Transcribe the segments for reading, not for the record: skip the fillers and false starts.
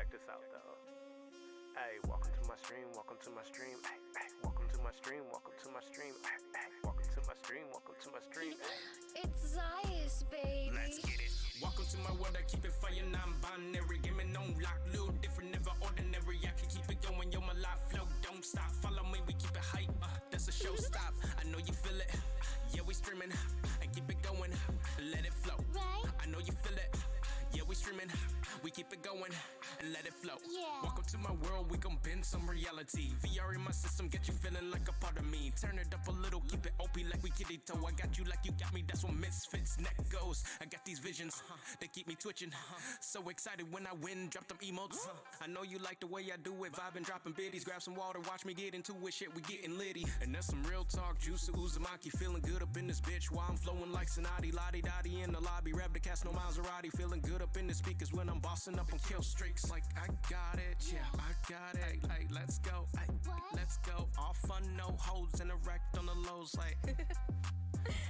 check this out though. Hey, welcome to my stream, welcome to my stream. Hey, welcome to my stream, welcome to my stream. Hey, welcome to my stream, welcome to my stream. It's Zayas, baby. Let's get it. Welcome to my world, I keep it fire, non-binary. Give me no lock, little different, never ordinary. I can keep it going, yo, my life flow, don't stop. Follow me, we keep it hype, that's a show stop. I know you feel it, yeah, we streaming. And keep it going, let it flow. Right? I know you feel it, yeah, we streaming. We keep it going, and let it flow. Yeah. Welcome to my world, we gon' bend some reality. VR in my system, get you feeling like a part of me. Turn it up a little, keep it OP like we kitty toe. I got you like you got me, that's what Misfits neck goes. I got these visions, they keep me twitching. So excited when I win, drop them emotes. I know you like the way I do it, vibing, dropping biddies. Grab some water, watch me get into it, shit, we getting litty. And that's some real talk, juice of Uzumaki. Feeling good up in this bitch while I'm flowing like Sonati. Lottie-dottie in the lobby, rap the cast, no Maserati. Feeling good up in the speakers when I'm bossing up on kill streaks. Like, I got it, yeah, I got it. Like, let's go, let's go. All fun, no holds, and erect on the lows, like.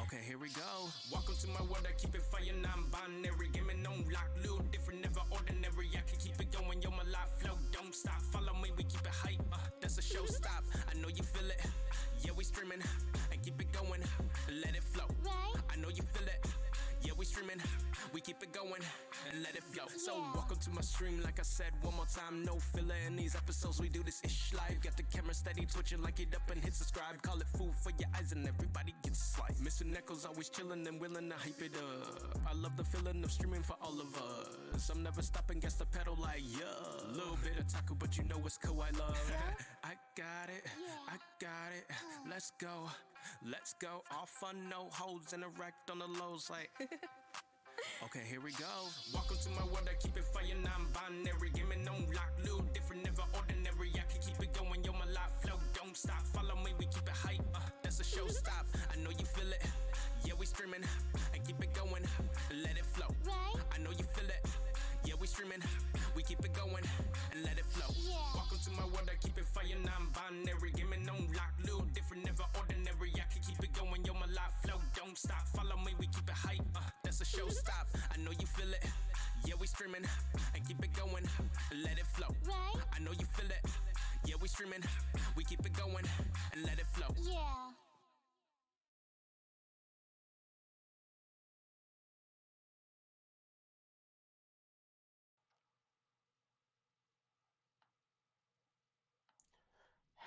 Okay, here we go. Welcome to my world, I keep it fire, non-binary. Give me no lock, little different, never ordinary. I can keep it going, yo, my life flow, don't stop. Follow me, we keep it hype, that's a show stop. I know you feel it, yeah, we streaming. And keep it going, let it flow. Right? I know you feel it, yeah, we streaming. We keep it going, and let it flow. So welcome to my stream, like I said one more time, no filler in these episodes. We do this ish live, got the camera steady twitching, like it up and hit subscribe. Call it food for your eyes and everybody gets sliced. Mr. Echoes always chilling and willing to hype it up. I love the feeling of streaming for all of us. I'm never stopping, guess the pedal like yeah. Little bit of taco, but you know it's cool, I love. I got it, I got it. Let's go, let's go. All fun, no holds, and erect on the lows like. Okay, here we go. Welcome to my world, I keep it fire, non-binary. Give me no lock, little different, never ordinary. I can keep it going, yo, my life flow, don't stop. Follow me, we keep it hype, that's a show stop. I know you feel it, yeah, we streaming. And keep it going, let it flow. Right? I know you feel it, yeah, we streaming. We keep it going, and let it flow. Yeah. Welcome to my world, I keep it fire, non-binary. Give me no lock, little different, never ordinary. I can keep it going, yo, my life flow, don't stop. Follow me, we keep it hype, that's a show stop. I know you feel it, yeah, we streaming. And keep it going, let it flow. Right? I know you feel it, yeah, we streaming. We keep it going, and let it flow. Yeah.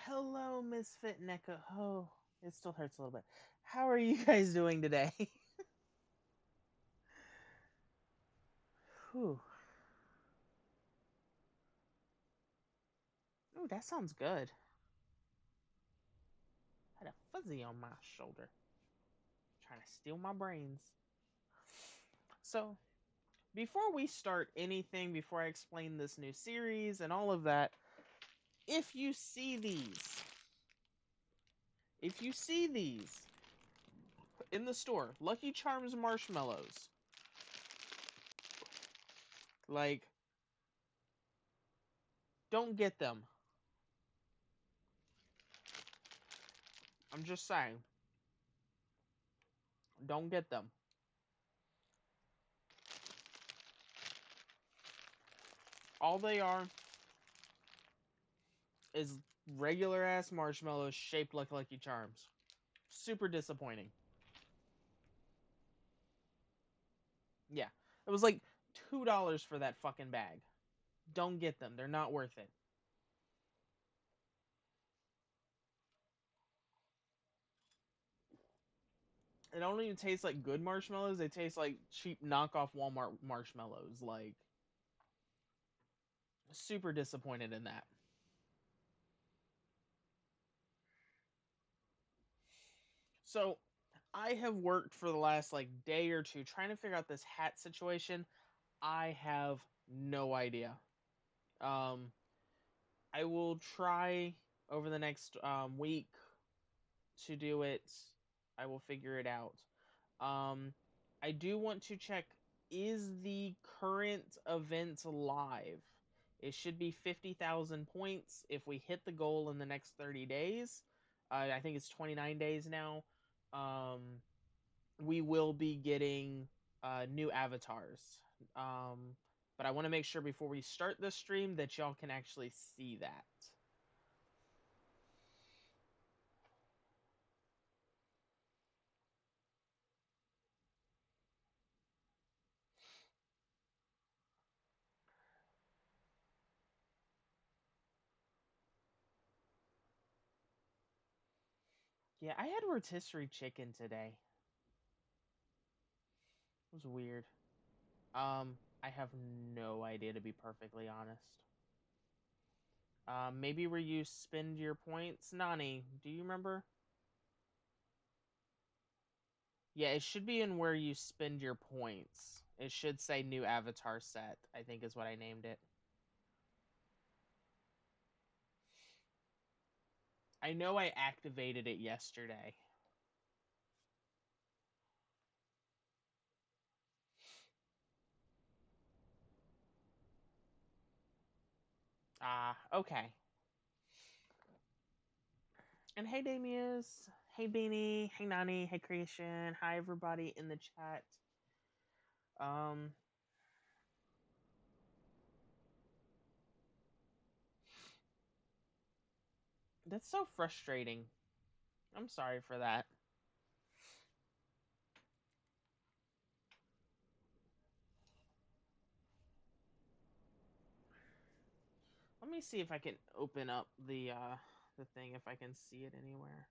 Hello, Misfit Neko. Oh, it still hurts a little bit. How are you guys doing today? Whew. Ooh, that sounds good. Had a fuzzy on my shoulder. Trying to steal my brains. So, before we start anything, before I explain this new series and all of that, if you see these in the store, Lucky Charms marshmallows, like, don't get them. I'm just saying. Don't get them. All they are is regular ass marshmallows shaped like Lucky Charms. Super disappointing. Yeah. It was like $2 for that fucking bag. Don't get them. They're not worth it. It don't even taste like good marshmallows. They taste like cheap knockoff Walmart marshmallows. Like, super disappointed in that. So, I have worked for the last like day or two trying to figure out this hat situation. I have no idea. I will try over the next week to do it. I will figure it out. I do want to check, is the current event live? It should be 50,000 points if we hit the goal in the next 30 days. I think it's 29 days now. We will be getting new avatars. But I want to make sure before we start the stream that y'all can actually see that. Yeah, I had rotisserie chicken today. It was weird. I have no idea, to be perfectly honest. Maybe where you spend your points. Nani, do you remember? Yeah, it should be in where you spend your points. It should say new avatar set, I think is what I named it. I know I activated it yesterday. Okay. And hey, Damius. Hey, Beanie. Hey, Nani. Hey, Creation. Hi, everybody in the chat. That's so frustrating. I'm sorry for that. Let me see if I can open up the thing, if I can see it anywhere.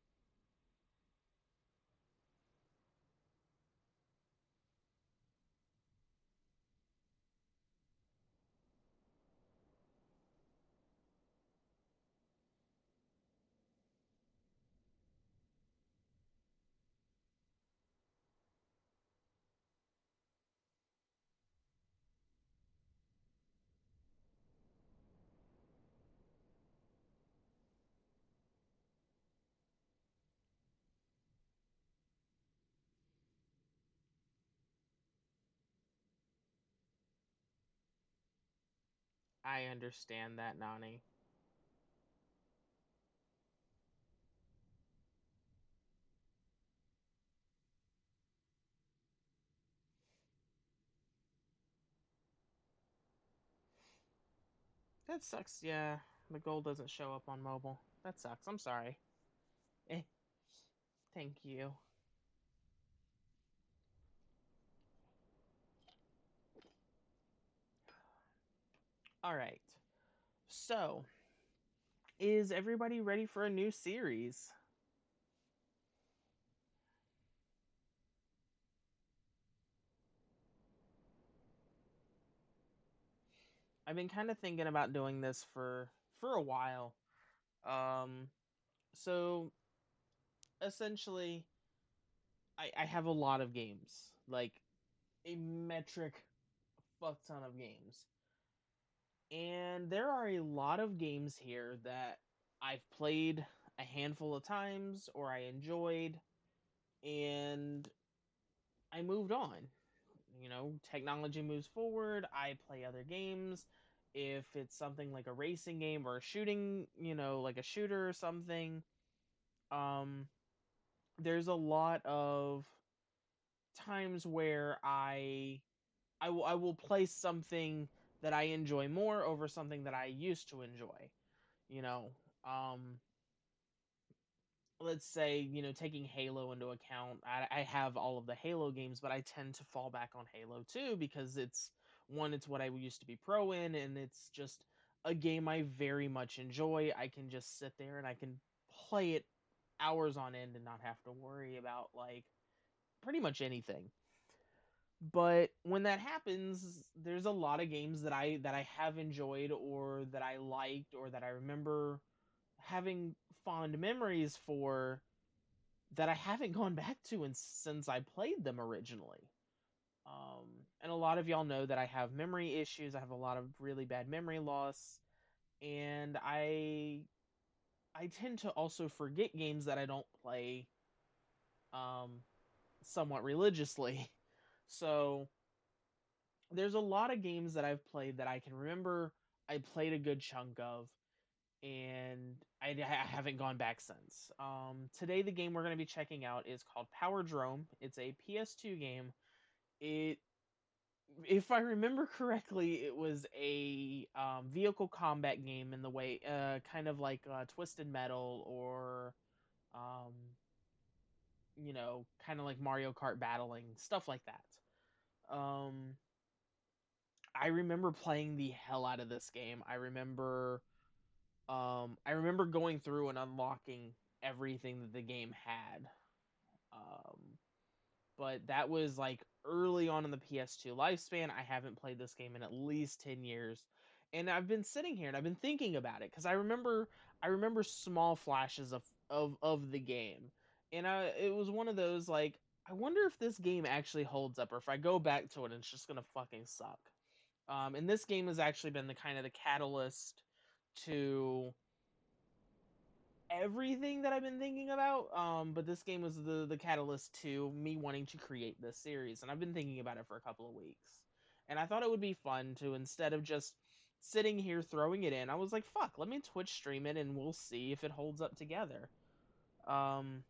I understand that, Nani. That sucks, yeah. The goal doesn't show up on mobile. That sucks. I'm sorry. Eh, thank you. Alright. So, is everybody ready for a new series? I've been kind of thinking about doing this for a while. So essentially, I have a lot of games, like a metric fuck ton of games, and there are a lot of games here that I've played a handful of times or I enjoyed, and I moved on. You know, technology moves forward. I play other games. If it's something like a racing game or a shooting, like a shooter or something, um, there's a lot of times where I will play something that I enjoy more over something that I used to enjoy. You know, um, let's say, taking Halo into account, I have all of the Halo games, but I tend to fall back on Halo 2 because it's what I used to be pro in, and it's just a game I very much enjoy. I can just sit there and I can play it hours on end and not have to worry about, like, pretty much anything. But when that happens, there's a lot of games that I have enjoyed or that I liked or that I remember having fond memories for that I haven't gone back to since I played them originally. Um, and a lot of y'all know that I have memory issues. I have a lot of really bad memory loss, and I tend to also forget games that I don't play um, somewhat religiously. So there's a lot of games that I've played that I can remember I played a good chunk of, and I haven't gone back since. Today, the game we're going to be checking out is called Power Drome. It's a PS2 game. It if I remember correctly, it was a vehicle combat game in the way, kind of like Twisted Metal or, um, kind of like Mario Kart battling, stuff like that. I remember playing the hell out of this game. I remember going through and unlocking everything that the game had. Um, but that was like early on in the PS2 lifespan. I haven't played this game in at least 10 years. And I've been sitting here and I've been thinking about it because I remember small flashes of the game. And it was one of those like I wonder if this game actually holds up or if I go back to it and it's just going to fucking suck. And this game has actually been the kind of the catalyst to everything that I've been thinking about. But this game was the catalyst to me wanting to create this series, and I've been thinking about it for a couple of weeks. And I thought it would be fun to, instead of just sitting here throwing it in, I was like, fuck, let me Twitch stream it and we'll see if it holds up together. Um,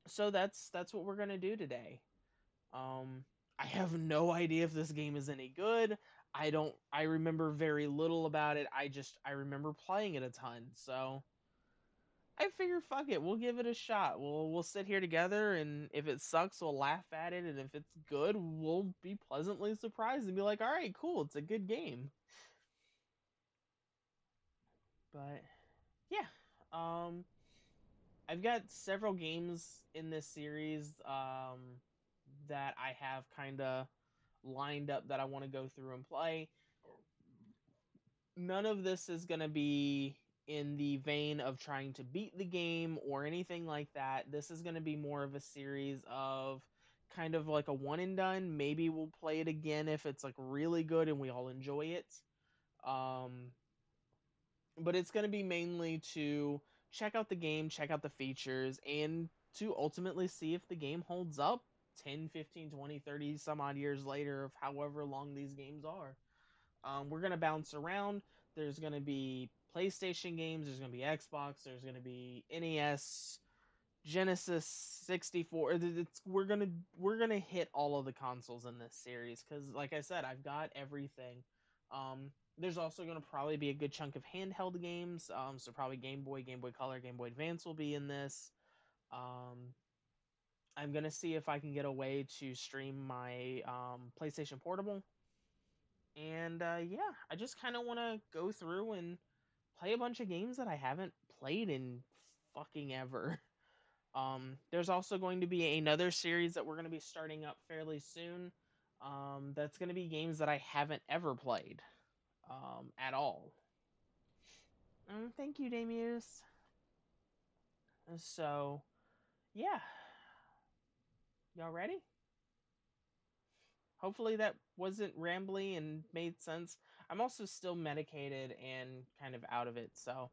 so that's what we're gonna do today. Um, I have no idea if this game is any good. I remember very little about it. I remember playing it a ton. So I figure fuck it, we'll give it a shot. We'll sit here together, and if it sucks, we'll laugh at it, and if it's good, we'll be pleasantly surprised and be like, all right, cool, it's a good game. But yeah, um, I've got several games in this series that I have kind of lined up that I want to go through and play. None of this is going to be in the vein of trying to beat the game or anything like that. This is going to be more of a series of kind of like a one and done. Maybe we'll play it again if it's like really good and we all enjoy it. Um, but it's going to be mainly to check out the game, check out the features, and to ultimately see if the game holds up 10, 15, 20, 30 some odd years later, of however long these games are. We're going to bounce around. There's going to be PlayStation games, there's going to be Xbox, there's going to be NES, Genesis 64. We're going to hit all of the consoles in this series cuz like I said, I've got everything. There's also going to probably be a good chunk of handheld games. So probably Game Boy, Game Boy Color, Game Boy Advance will be in this. Um, I'm going to see if I can get a way to stream my PlayStation Portable. And yeah, I just kind of want to go through and play a bunch of games that I haven't played in fucking ever. There's also going to be another series that we're going to be starting up fairly soon. That's going to be games that I haven't ever played at all. Thank you, Damius. So, yeah. Y'all ready? Hopefully that wasn't rambly and made sense. I'm also still medicated and kind of out of it, so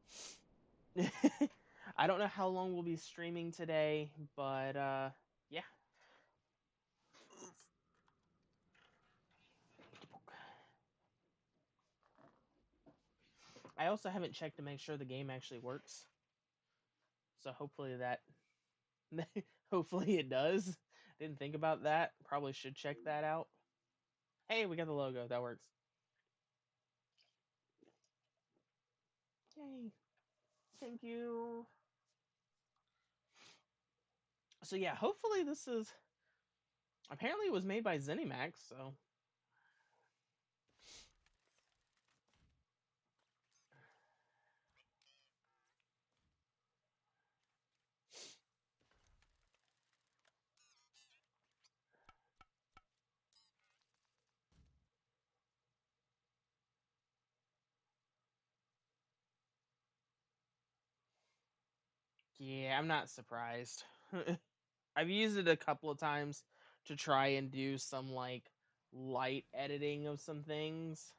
I don't know how long we'll be streaming today, but yeah. I also haven't checked to make sure the game actually works. So hopefully that hopefully it does. Didn't think about that. Probably should check that out. Hey, we got the logo. That works. Yay. Thank you. So yeah, hopefully this is apparently it was made by ZeniMax, so yeah, I'm not surprised. I've used it a couple of times to try and do some like light editing of some things.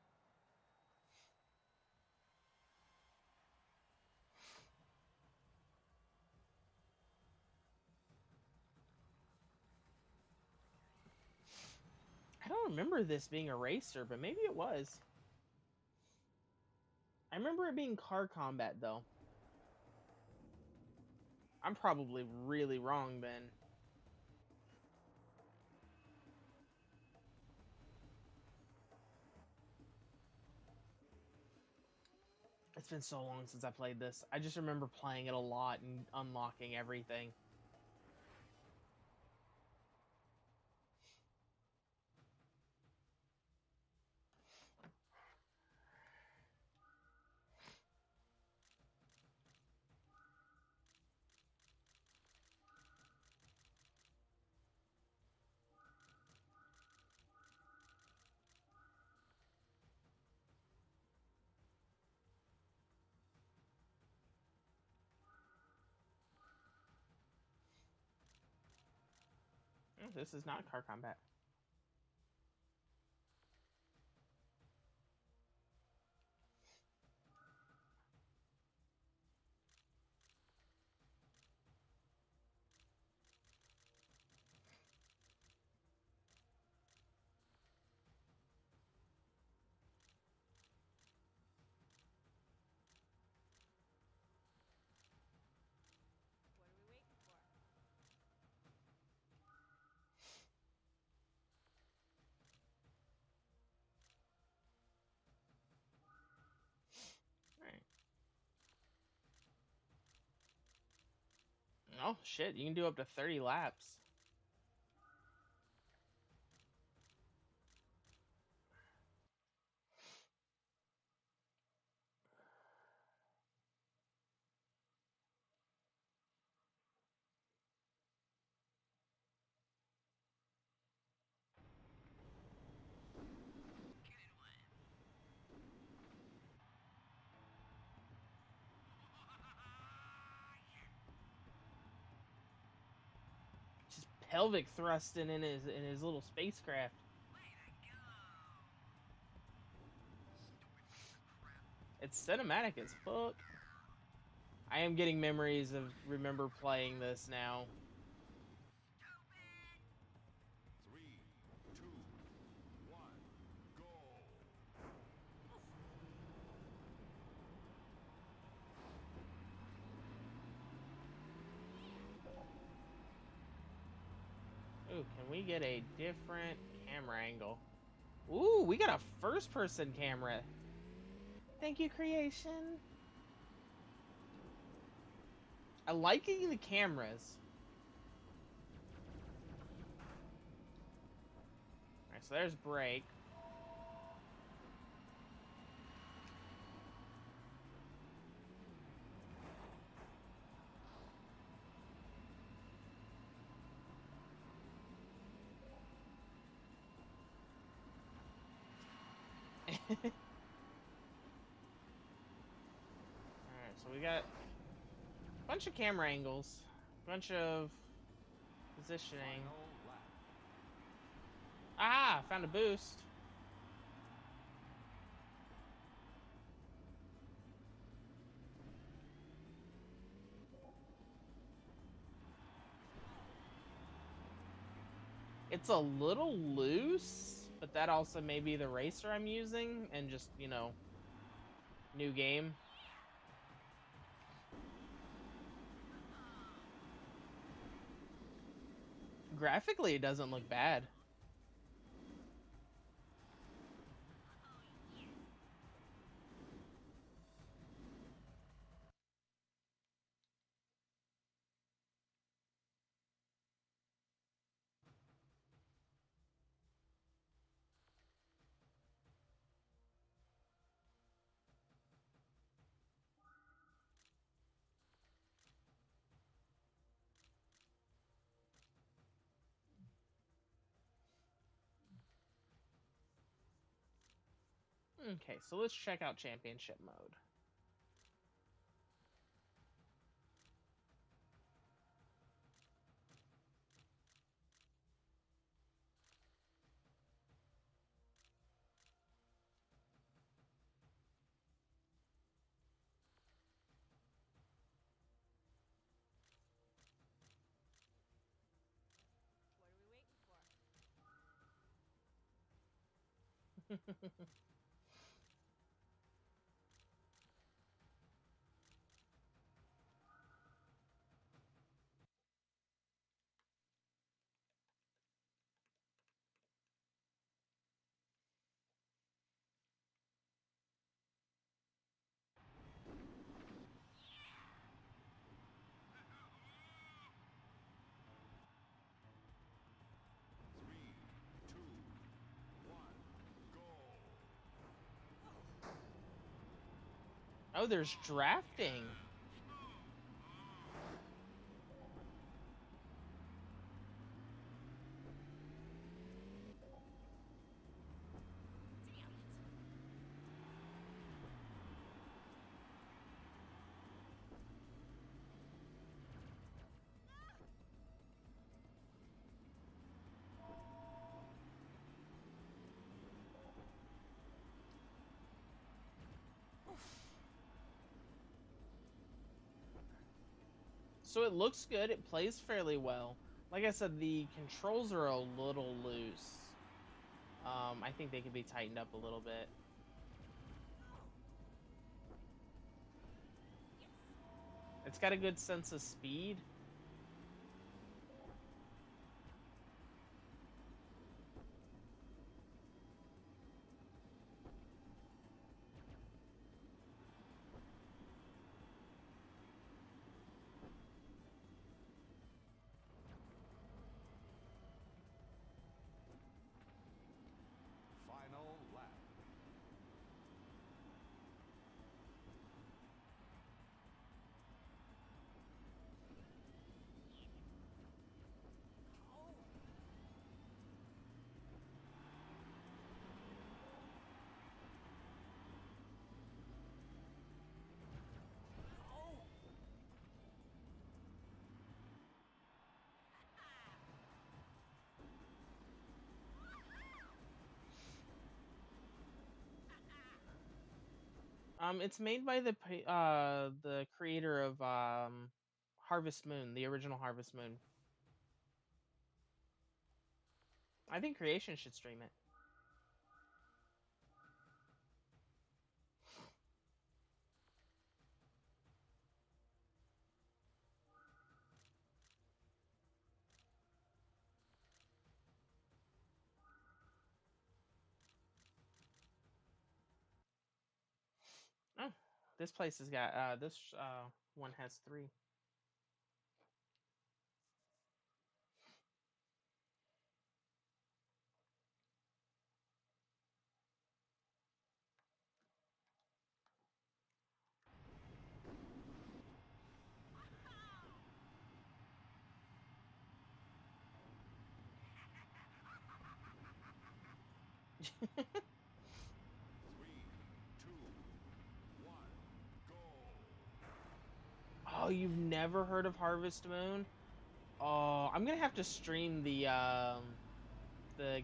I don't remember this being a racer, but maybe it was. I remember it being car combat though. I'm probably really wrong then. It's been so long since I played this. I just remember playing it a lot and unlocking everything. This is not car combat. Oh shit, you can do up to 30 laps. Just pelvic thrusting in his little spacecraft. It's cinematic as fuck. I am getting memories of remember playing this now. 3, 2, 1, go! Ooh, can we get a different camera angle? Ooh, we got a first-person camera. Thank you, creation. I liking the cameras. Alright, so there's brake. Alright, so we got a bunch of camera angles, a bunch of positioning. Ah, found a boost. It's a little loose, but that also may be the racer I'm using, and just, you know, new game. Graphically, it doesn't look bad. Okay, so let's check out championship mode. Oh, there's drafting. So it looks good. It plays fairly well. Like I said, the controls are a little loose. I think they could be tightened up a little bit. It's got a good sense of speed. Final lap. It's made by the creator of Harvest Moon, the original Harvest Moon. I think Creation should stream it. Oh, this place has got this one has 3. Three, two, one, go. Oh, you've never heard of Harvest Moon? Oh, I'm gonna have to stream the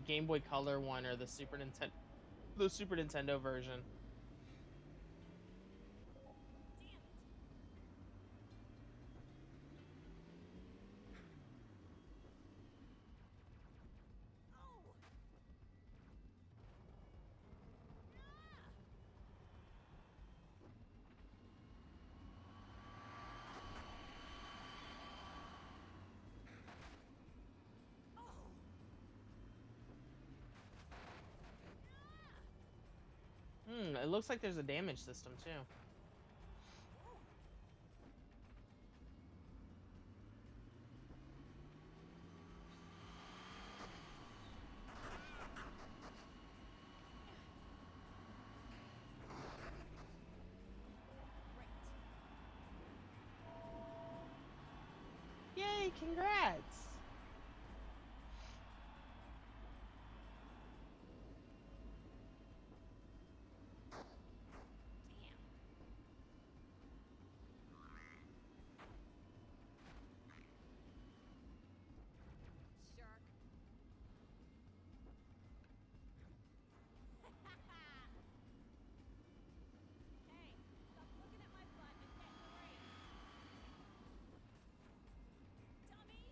Game Boy Color one or the Super Nintendo version. It looks like there's a damage system too. Yay, congrats! Shark. Hey, stop looking at my butt and get in the ring. Dummy.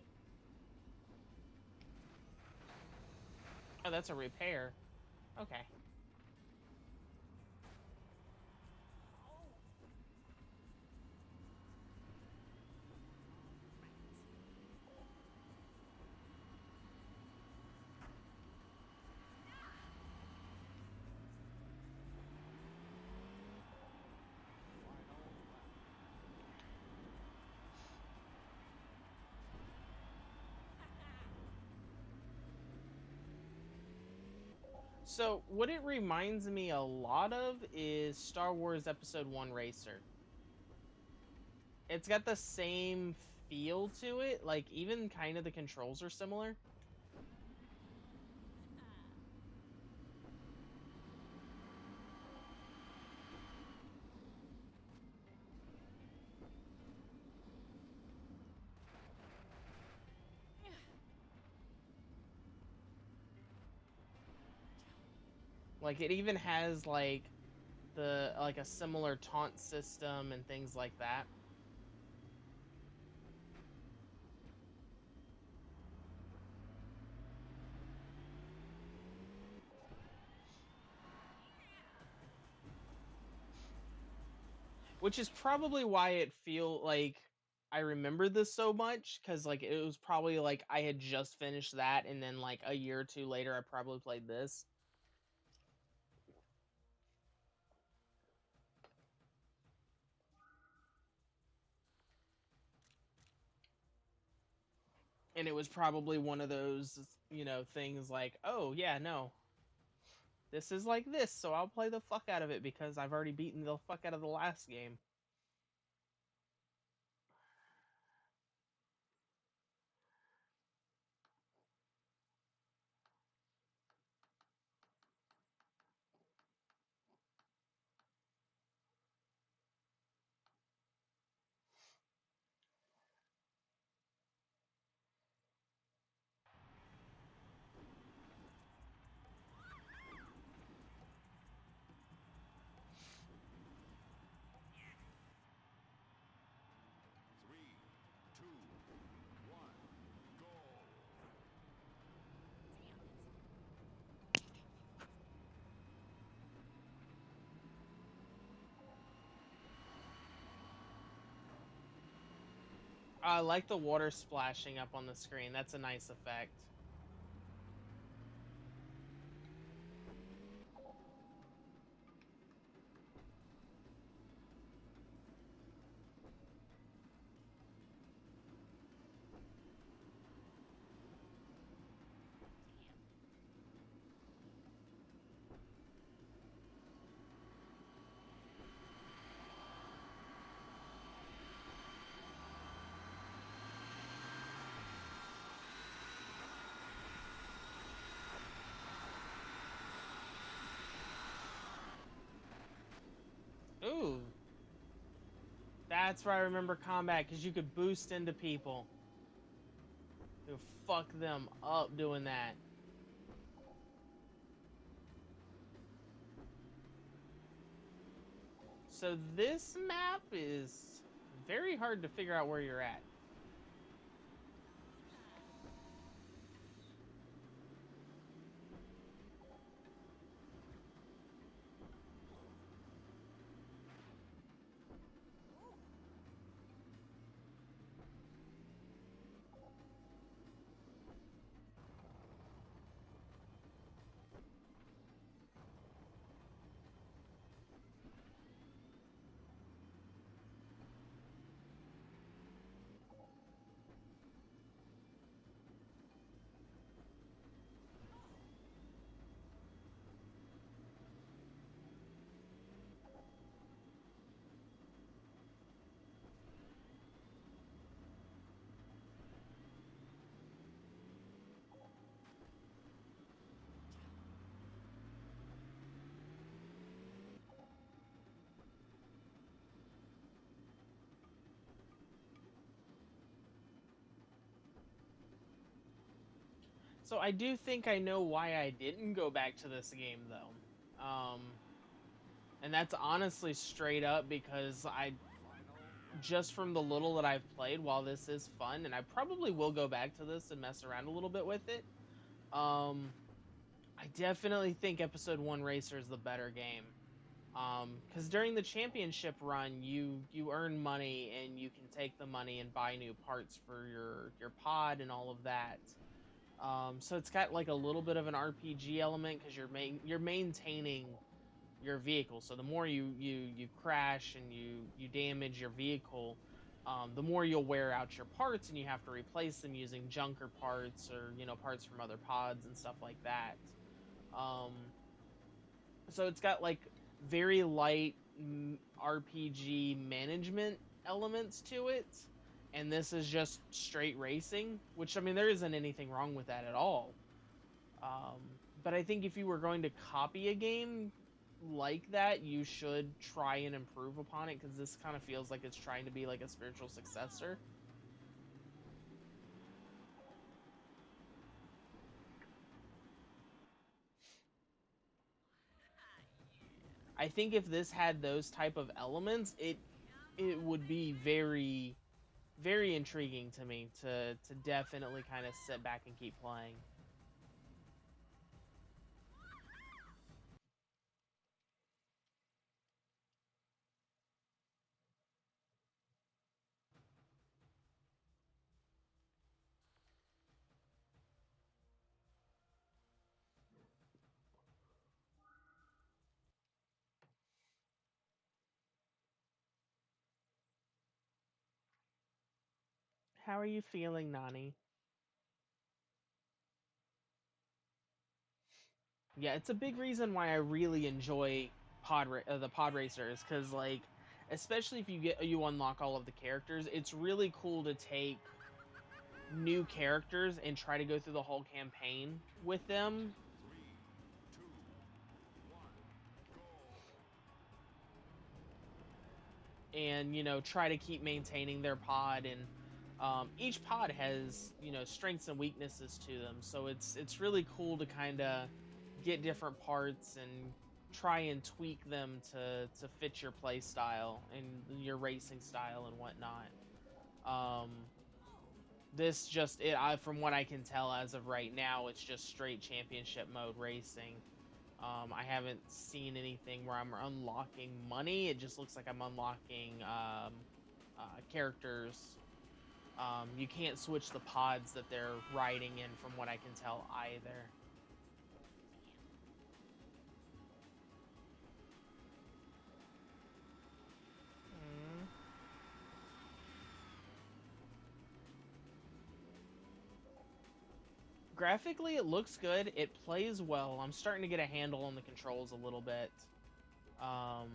Oh, that's a repair. Okay. Final lap. So what it reminds me a lot of is Star Wars Episode 1 Racer. It's got the same feel to it, like even kind of the controls are similar. Like it even has like a similar taunt system and things like that. Which is probably why it feel like I remember this so much, cuz like it was probably like I had just finished that and then like a year or two later I probably played this. And it was probably one of those, things like, "Oh, yeah, no. This is like this, so I'll play the fuck out of it because I've already beaten the fuck out of the last game." Three, two, one, go. I like the water splashing up on the screen. That's a nice effect. Ooh. That's where I remember combat, because you could boost into people. You fuck them up doing that. So this map is very hard to figure out where you're at. So I do think I know why I didn't go back to this game though. And that's honestly straight up because I just from the little that I've played, while this is fun and I probably will go back to this and mess around a little bit with it. I definitely think Episode 1 Racer is the better game. Because during the championship run, you earn money and you can take the money and buy new parts for your pod and all of that. So it's got like a little bit of an RPG element because you're maintaining your vehicle. So the more you crash and you damage your vehicle, the more you'll wear out your parts and you have to replace them using junker parts or parts from other pods and stuff like that. So it's got like very light RPG management elements to it, and this is just straight racing, which I mean there isn't anything wrong with that at all. But I think if you were going to copy a game like that, you should try and improve upon it, because this kind of feels like it's trying to be like a spiritual successor. I think if this had those type of elements, it would be very very intriguing to me to definitely kind of sit back and keep playing. How are you feeling, Nani? Yeah, it's a big reason why I really enjoy the pod racers, because like, especially if you unlock all of the characters, it's really cool to take new characters and try to go through the whole campaign with them. 3, 2, 1, go. And try to keep maintaining their pod, and each pod has strengths and weaknesses to them, so it's really cool to kind of get different parts and try and tweak them to fit your play style and your racing style and whatnot. um this just from what I can tell as of right now, it's just straight championship mode racing. I haven't seen anything where I'm unlocking money. It just looks like I'm unlocking characters. You can't switch the pods that they're riding in, from what I can tell, either. Mm. Graphically, it looks good. It plays well. I'm starting to get a handle on the controls a little bit. Um,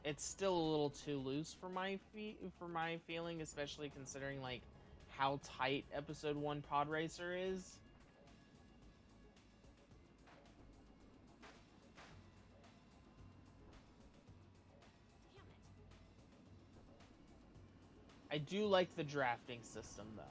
it's still a little too loose for my feeling, especially considering like how tight Episode 1 Pod Racer is. I do like the drafting system though.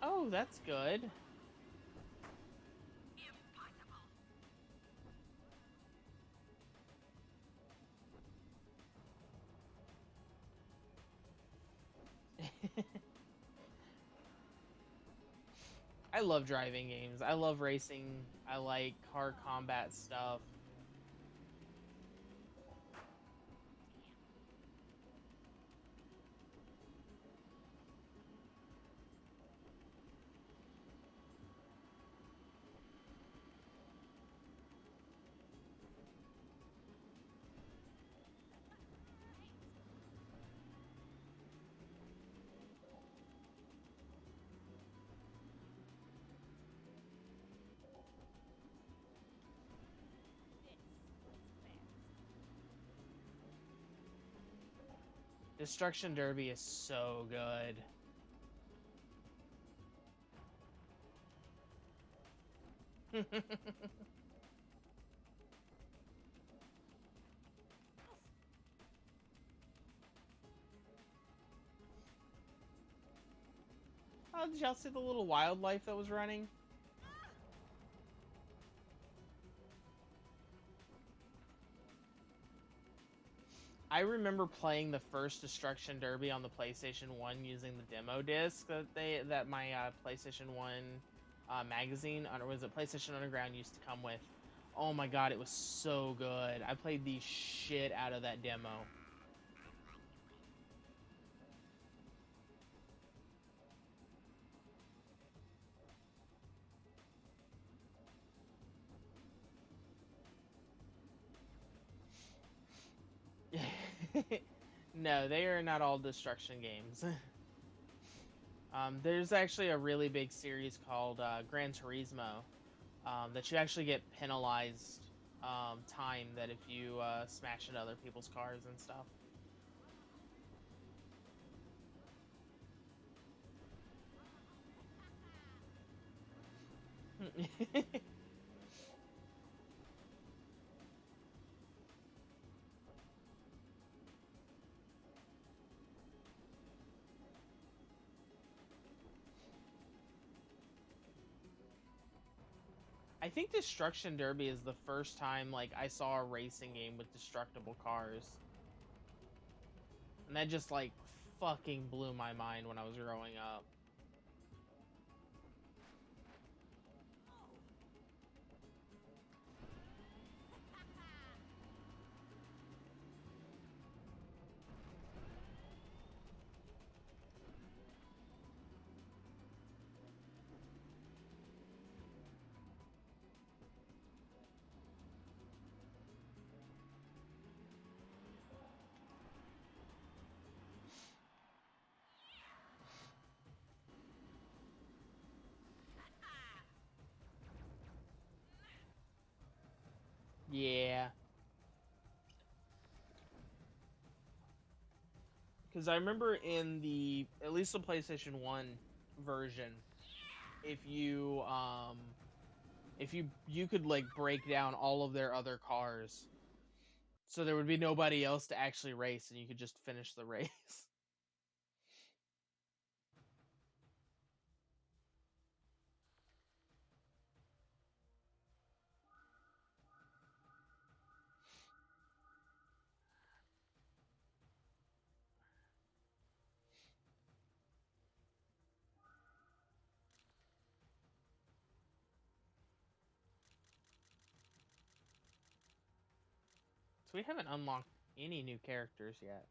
Oh, that's good. I love driving games. I love racing. I like car combat stuff. Destruction Derby is so good. Oh, did y'all see the little wildlife that was running? I remember playing the first Destruction Derby on the PlayStation 1 using the demo disc that my PlayStation 1 magazine, or was it PlayStation Underground, used to come with. Oh my god, it was so good. I played the shit out of that demo. No, they are not all destruction games. There's actually a really big series called Gran Turismo that you actually get penalized time that if you smash into other people's cars and stuff. I think Destruction Derby is the first time like I saw a racing game with destructible cars. And that just like fucking blew my mind when I was growing up. Yeah. Because I remember in the at least the PlayStation 1 version, if you could like break down all of their other cars. So there would be nobody else to actually race and you could just finish the race. So we haven't unlocked any new characters yet.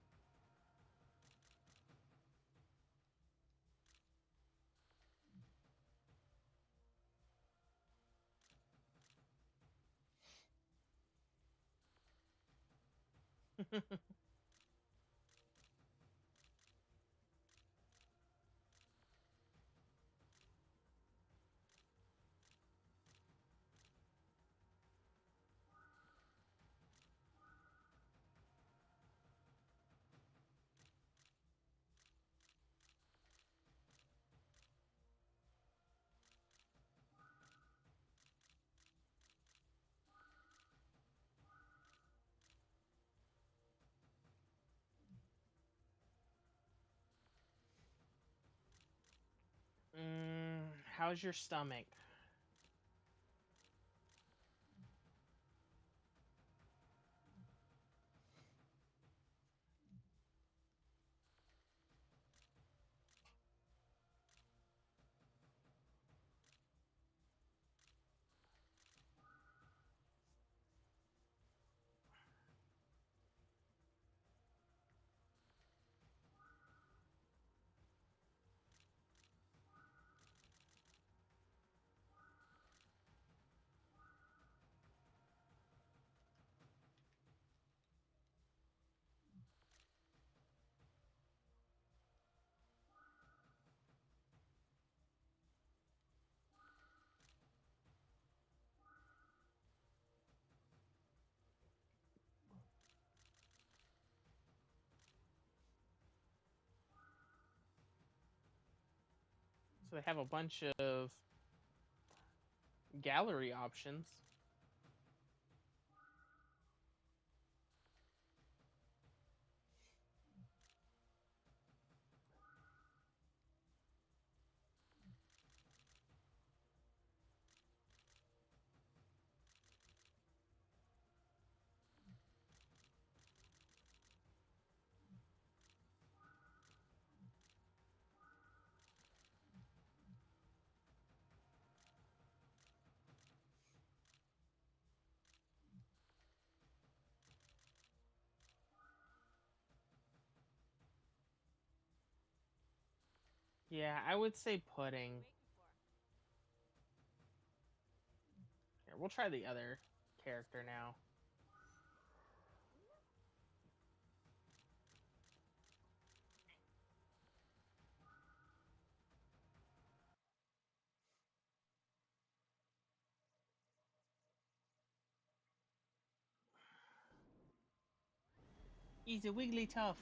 How's your stomach? So they have a bunch of gallery options. Yeah, I would say pudding. Waiting for. Here, we'll try the other character now. Easy wiggly tough.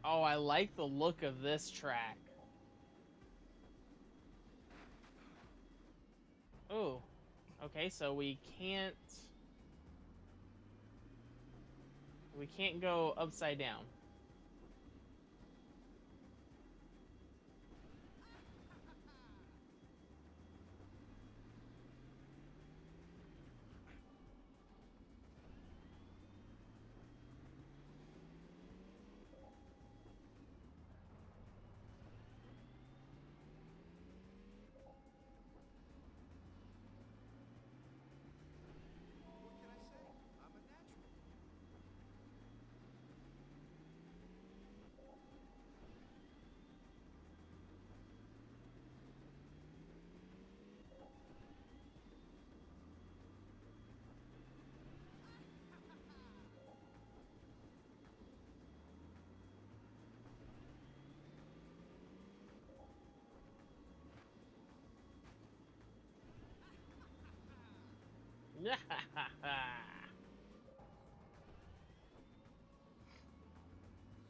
Oh, I like the look of this track. Oh, okay, so we can't go upside down. What can I say? I'm a natural.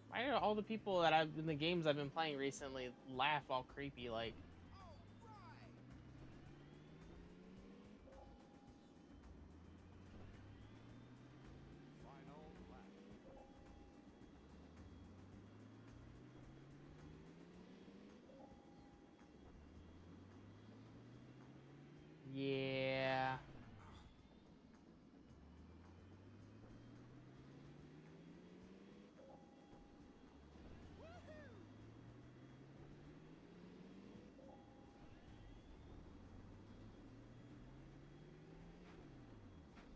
Why do all the people that I've in the games I've been playing recently laugh all creepy like? All right. Final lap. Yeah. Works every time.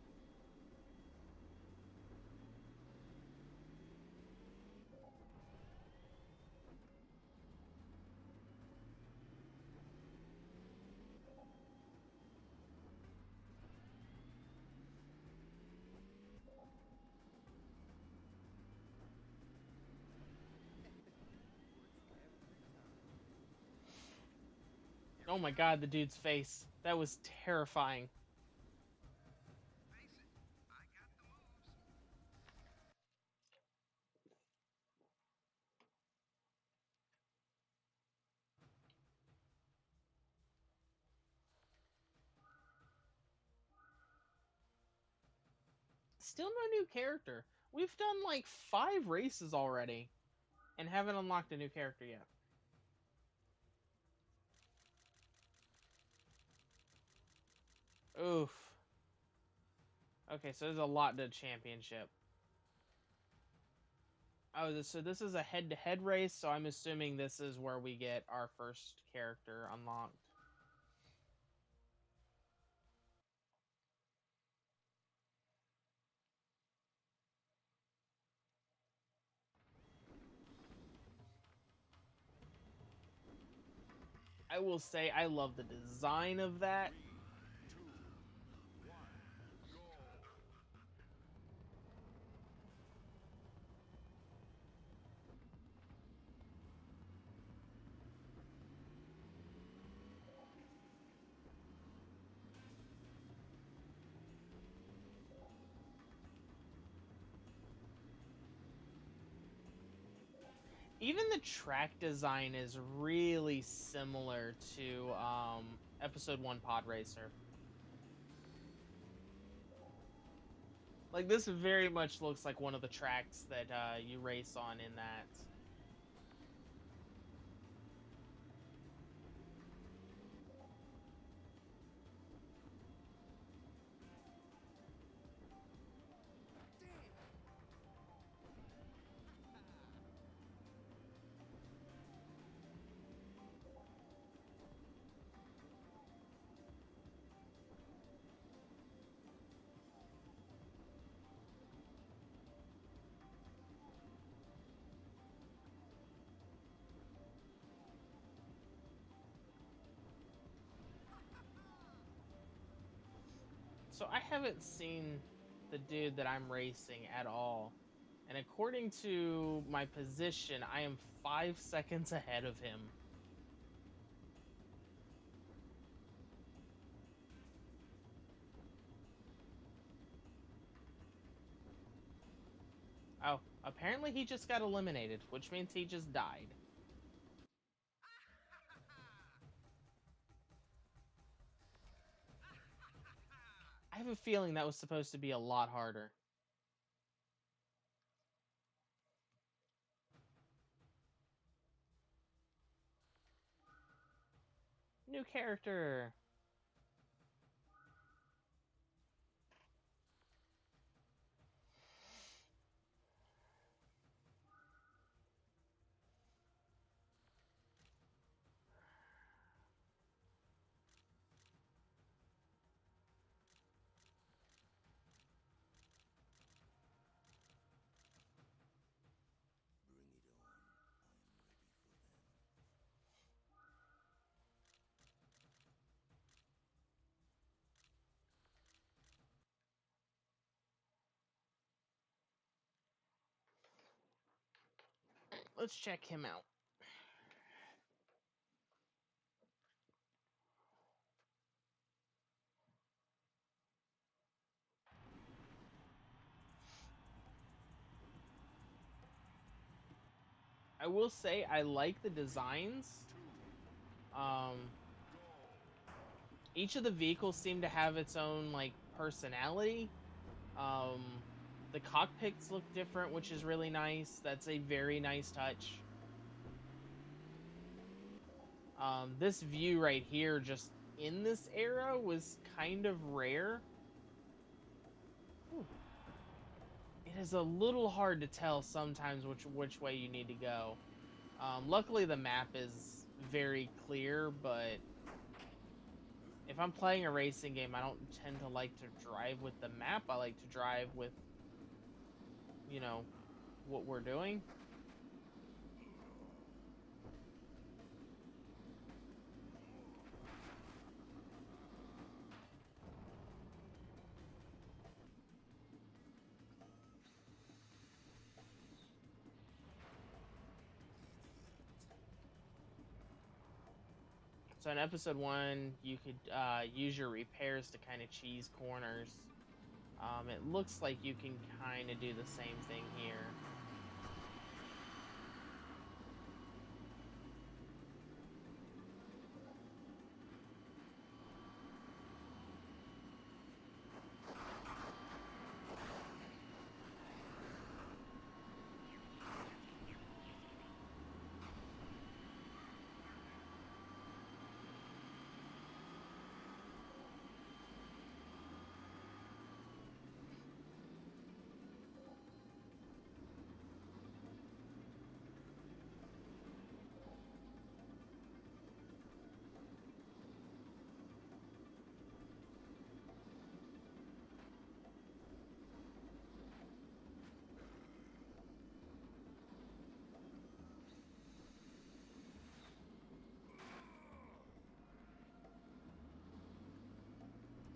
Oh my god, the dude's face. That was terrifying. Face it, I got the moves. Still no new character. We've done like 5 races already and haven't unlocked a new character yet. Oof. Okay, so there's a lot to championship. Oh, so this is a head-to-head race, so I'm assuming this is where we get our first character unlocked. I will say I love the design of that. 3, 2, 1, go. Even the track design is really similar to episode 1 Pod Racer. Like this very much looks like one of the tracks that you race on in that. Damn. So I haven't seen the dude that I'm racing at all. And according to my position, I am 5 seconds ahead of him. Oh, apparently he just got eliminated, which means he just died. I have a feeling that was supposed to be a lot harder. New character. Bring it on. I am ready for them. Let's check him out. I will say I like the designs. Each of the vehicles seem to have its own like personality. The cockpits look different, which is really nice. That's a very nice touch. This view right here, just in this era, was kind of rare. Ooh. It is a little hard to tell sometimes which way you need to go. Luckily, the map is very clear, but if I'm playing a racing game, I don't tend to like to drive with the map. I like to drive with, you know, what we're doing. So in episode 1, you could use your repairs to kind of cheese corners. It looks like you can kind of do the same thing here.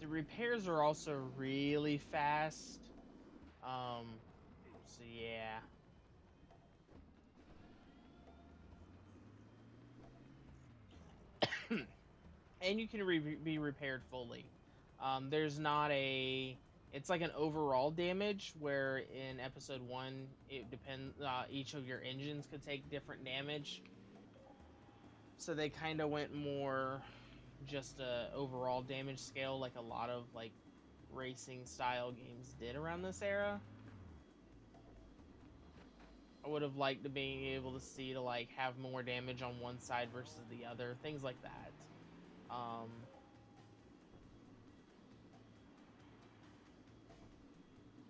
The repairs are also really fast. So yeah. And you can be repaired fully. There's not a... It's like an overall damage, where in episode 1, it depends... each of your engines could take different damage. So they kind of went more just a overall damage scale, like a lot of like racing style games did around this era. I would have liked to be able to see to like have more damage on one side versus the other, things like that.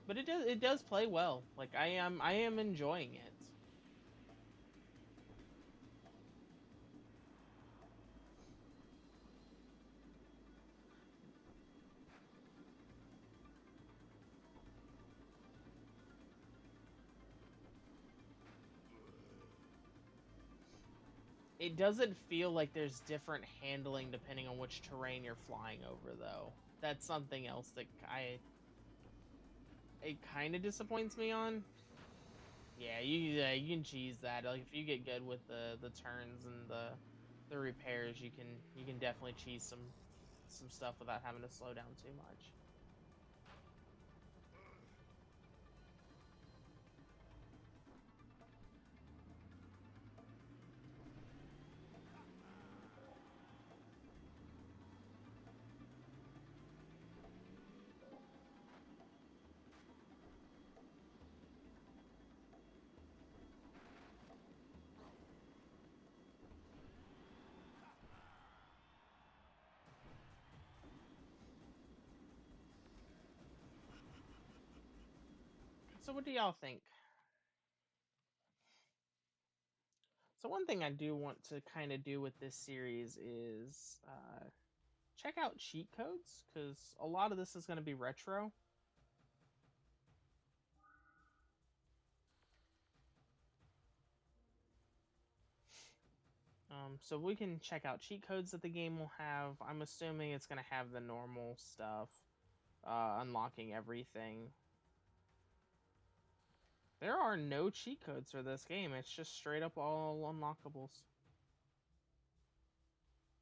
But it does play well. Like I am enjoying it. It doesn't feel like there's different handling depending on which terrain you're flying over, though. That's something else that it kind of disappoints me on. Yeah, you can cheese that. Like if you get good with the turns and the repairs, you can definitely cheese some stuff without having to slow down too much. So what do y'all think? So one thing I do want to kind of do with this series is check out cheat codes because a lot of this is going to be retro. So we can check out cheat codes that the game will have. I'm assuming it's going to have the normal stuff, unlocking everything. There are no cheat codes for this game. It's just straight up all unlockables.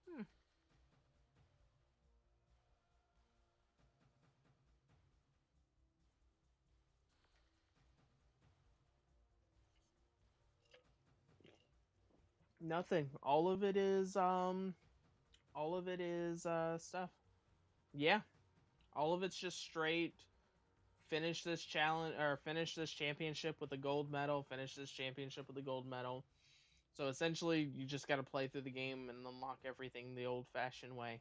Hmm. Nothing. All of it is stuff. Yeah. All of it's just straight finish this challenge or finish this championship with a gold medal, finish this championship with a gold medal. So essentially you just got to play through the game and unlock everything the old-fashioned way.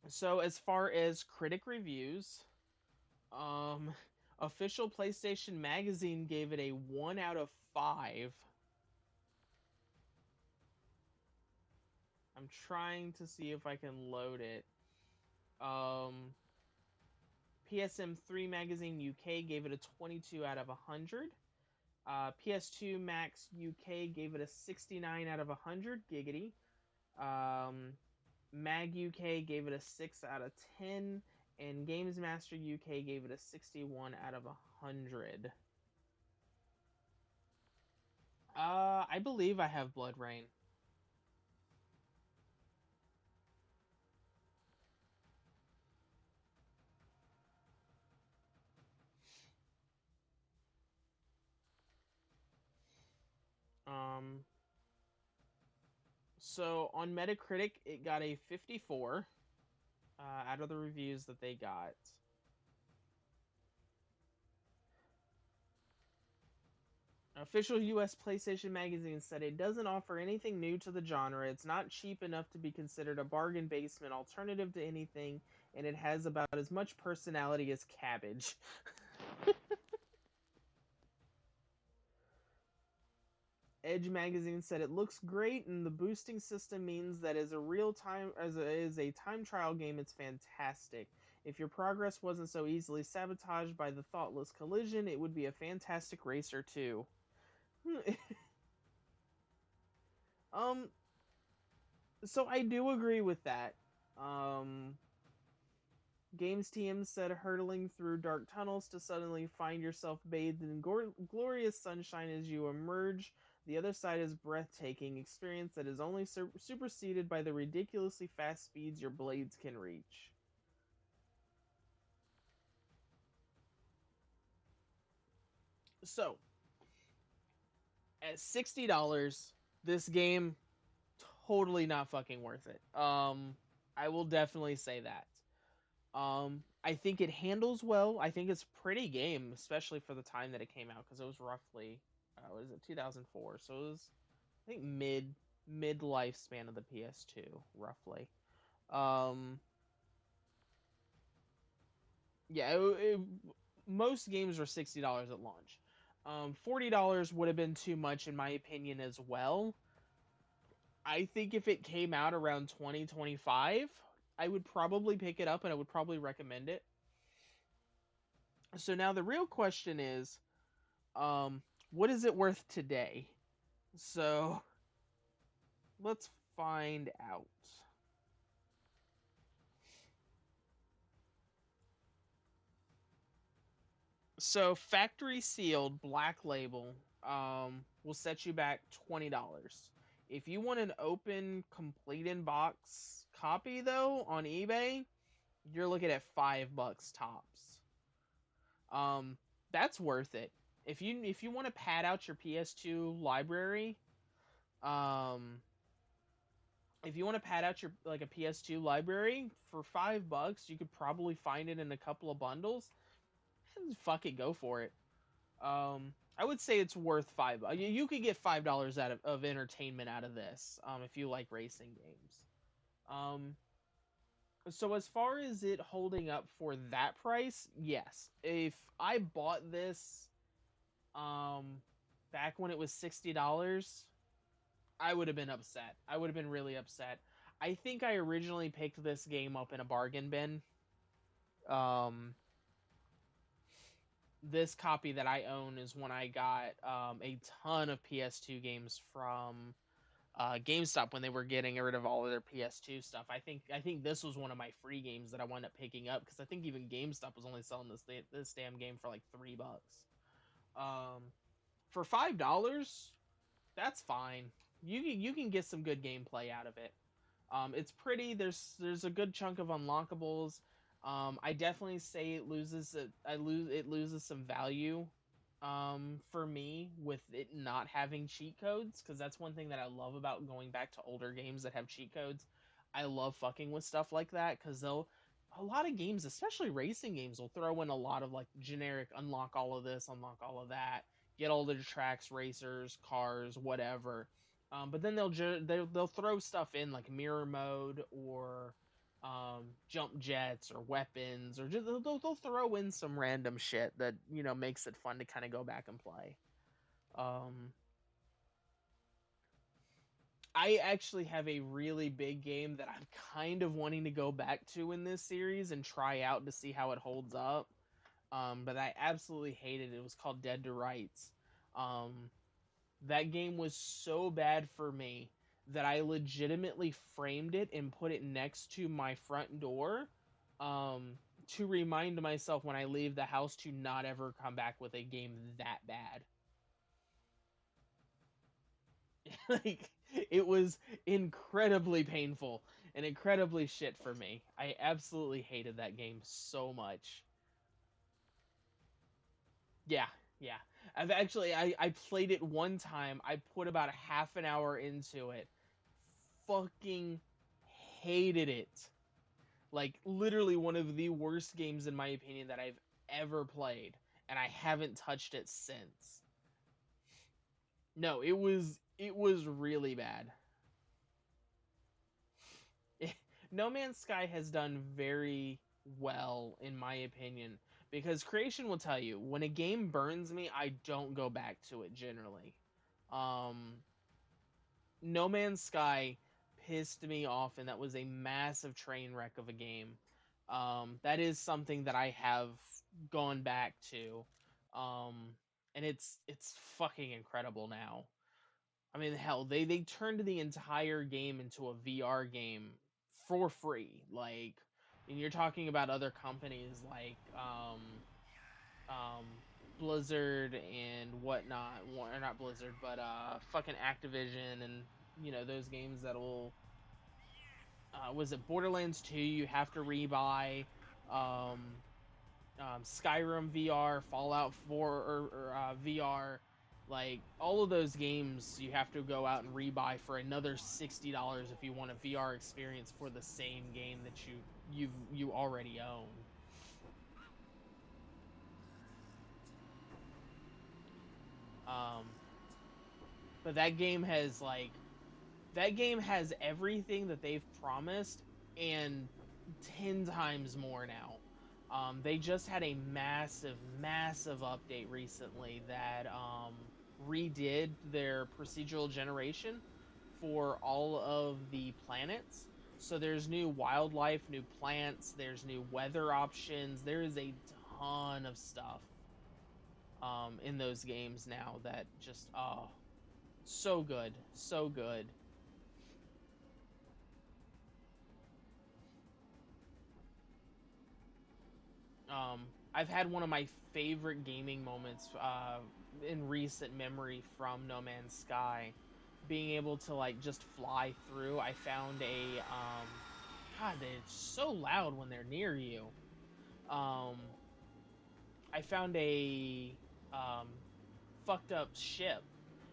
So as far as critic reviews, um official PlayStation Magazine gave it a 1 out of 5. I'm trying to see if I can load it. PSM3 Magazine UK gave it a 22 out of 100. PS2 Max UK gave it a 69 out of 100. Giggity. Mag UK gave it a 6 out of 10. And Games Master UK gave it a 61 out of 100. I believe I have Blood Rain. Um, so on Metacritic, it got a 54 out of the reviews that they got. Official US PlayStation Magazine said it doesn't offer anything new to the genre. It's not cheap enough to be considered a bargain basement alternative to anything, and it has about as much personality as cabbage. Edge magazine said it looks great, and the boosting system means that as a time trial game, it's fantastic. If your progress wasn't so easily sabotaged by the thoughtless collision, it would be a fantastic racer too. um, so I do agree with that. Um, Games TM said hurtling through dark tunnels to suddenly find yourself bathed in glorious sunshine as you emerge. The other side is breathtaking experience that is only superseded by the ridiculously fast speeds your blades can reach. So, at $60, this game totally not fucking worth it. I will definitely say that. I think it handles well. I think it's a pretty game, especially for the time that it came out, because it was roughly, was it 2004? So it was, I think mid lifespan of the PS2, roughly. Um, yeah, most games were $60 at launch. $40 would have been too much in my opinion as well. I think if it came out around 2025, I would probably pick it up and I would probably recommend it. So now the real question is, what is it worth today? So let's find out. So factory sealed black label will set you back $20. If you want an open complete in box copy though on eBay, you're looking at $5 tops. Um, that's worth it. If you want to pad out your PS2 library, um, if you want to pad out your like a PS2 library for $5, you could probably find it in a couple of bundles. And fuck it, go for it. I would say it's worth five. You could get $5 out of entertainment out of this. If you like racing games. Um, so as far as it holding up for that price, yes. If I bought this, back when it was $60, I would have been upset. I would have been really upset. I think I originally picked this game up in a bargain bin. Um, this copy that I own is when I got a ton of PS2 games from GameStop when they were getting rid of all of their PS2 stuff. I think this was one of my free games that I wound up picking up because I think even GameStop was only selling this damn game for like $3. Um, for $5, that's fine. You can get some good gameplay out of it. It's pretty. There's a good chunk of unlockables. I definitely say it loses some value. For me with it not having cheat codes, because that's one thing that I love about going back to older games that have cheat codes. I love fucking with stuff like that because a lot of games, especially racing games, will throw in a lot of like generic unlock all of this, unlock all of that, get all the tracks, racers, cars, whatever. But then they'll throw stuff in like mirror mode or jump jets or weapons, or just they'll throw in some random shit that makes it fun to kind of go back and play. Um, I actually have a really big game that I'm kind of wanting to go back to in this series and try out to see how it holds up. But I absolutely hated it. It was called Dead to Rights. Um, That game was so bad for me that I legitimately framed it and put it next to my front door, um, to remind myself when I leave the house to not ever come back with a game that bad. Like, it was incredibly painful and incredibly shit for me. I absolutely hated that game so much. Yeah, yeah. I played it one time. I put about a half an hour into it. Fucking hated it. Like literally one of the worst games in my opinion that I've ever played, and I haven't touched it since. No, it was really bad. No Man's Sky has done very well in my opinion because Creation will tell you when a game burns me, I don't go back to it generally. Um No Man's Sky pissed me off, and that was a massive train wreck of a game. That is something that I have gone back to, and it's fucking incredible now. I mean, hell, they turned the entire game into a VR game for free. Like, and you're talking about other companies like um, Blizzard and whatnot, or not Blizzard, but fucking Activision and those games that'll was it Borderlands 2 you have to rebuy, um, Skyrim VR, Fallout 4 or VR, like all of those games you have to go out and rebuy for another $60 if you want a VR experience for the same game that you already own. Um, but that game has everything that they've promised and 10 times more now. They just had a massive, massive update recently that redid their procedural generation for all of the planets. So there's new wildlife, new plants, there's new weather options. There is a ton of stuff in those games now that just, oh, so good, so good. I've had one of my favorite gaming moments in recent memory from No Man's Sky, being able to like just fly through. I found a God, they're so loud when they're near you. Um, I found a um, fucked up ship,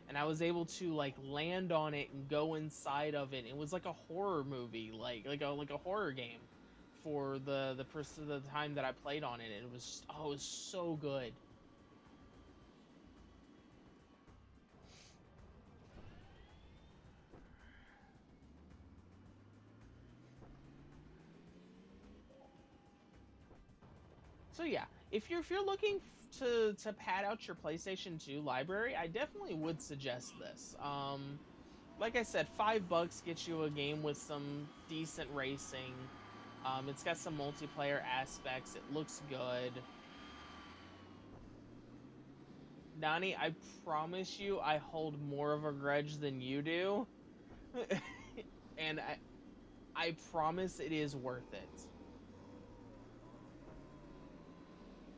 and I was able to like land on it and go inside of it. It was like a horror movie, like a horror game for the time that I played on it. It was it was so good. So yeah, if you're looking to pad out your PlayStation 2 library, I definitely would suggest this. Like I said, $5 gets you a game with some decent racing. It's got some multiplayer aspects. It looks good. Nani, I promise you, I hold more of a grudge than you do, and I promise it is worth it.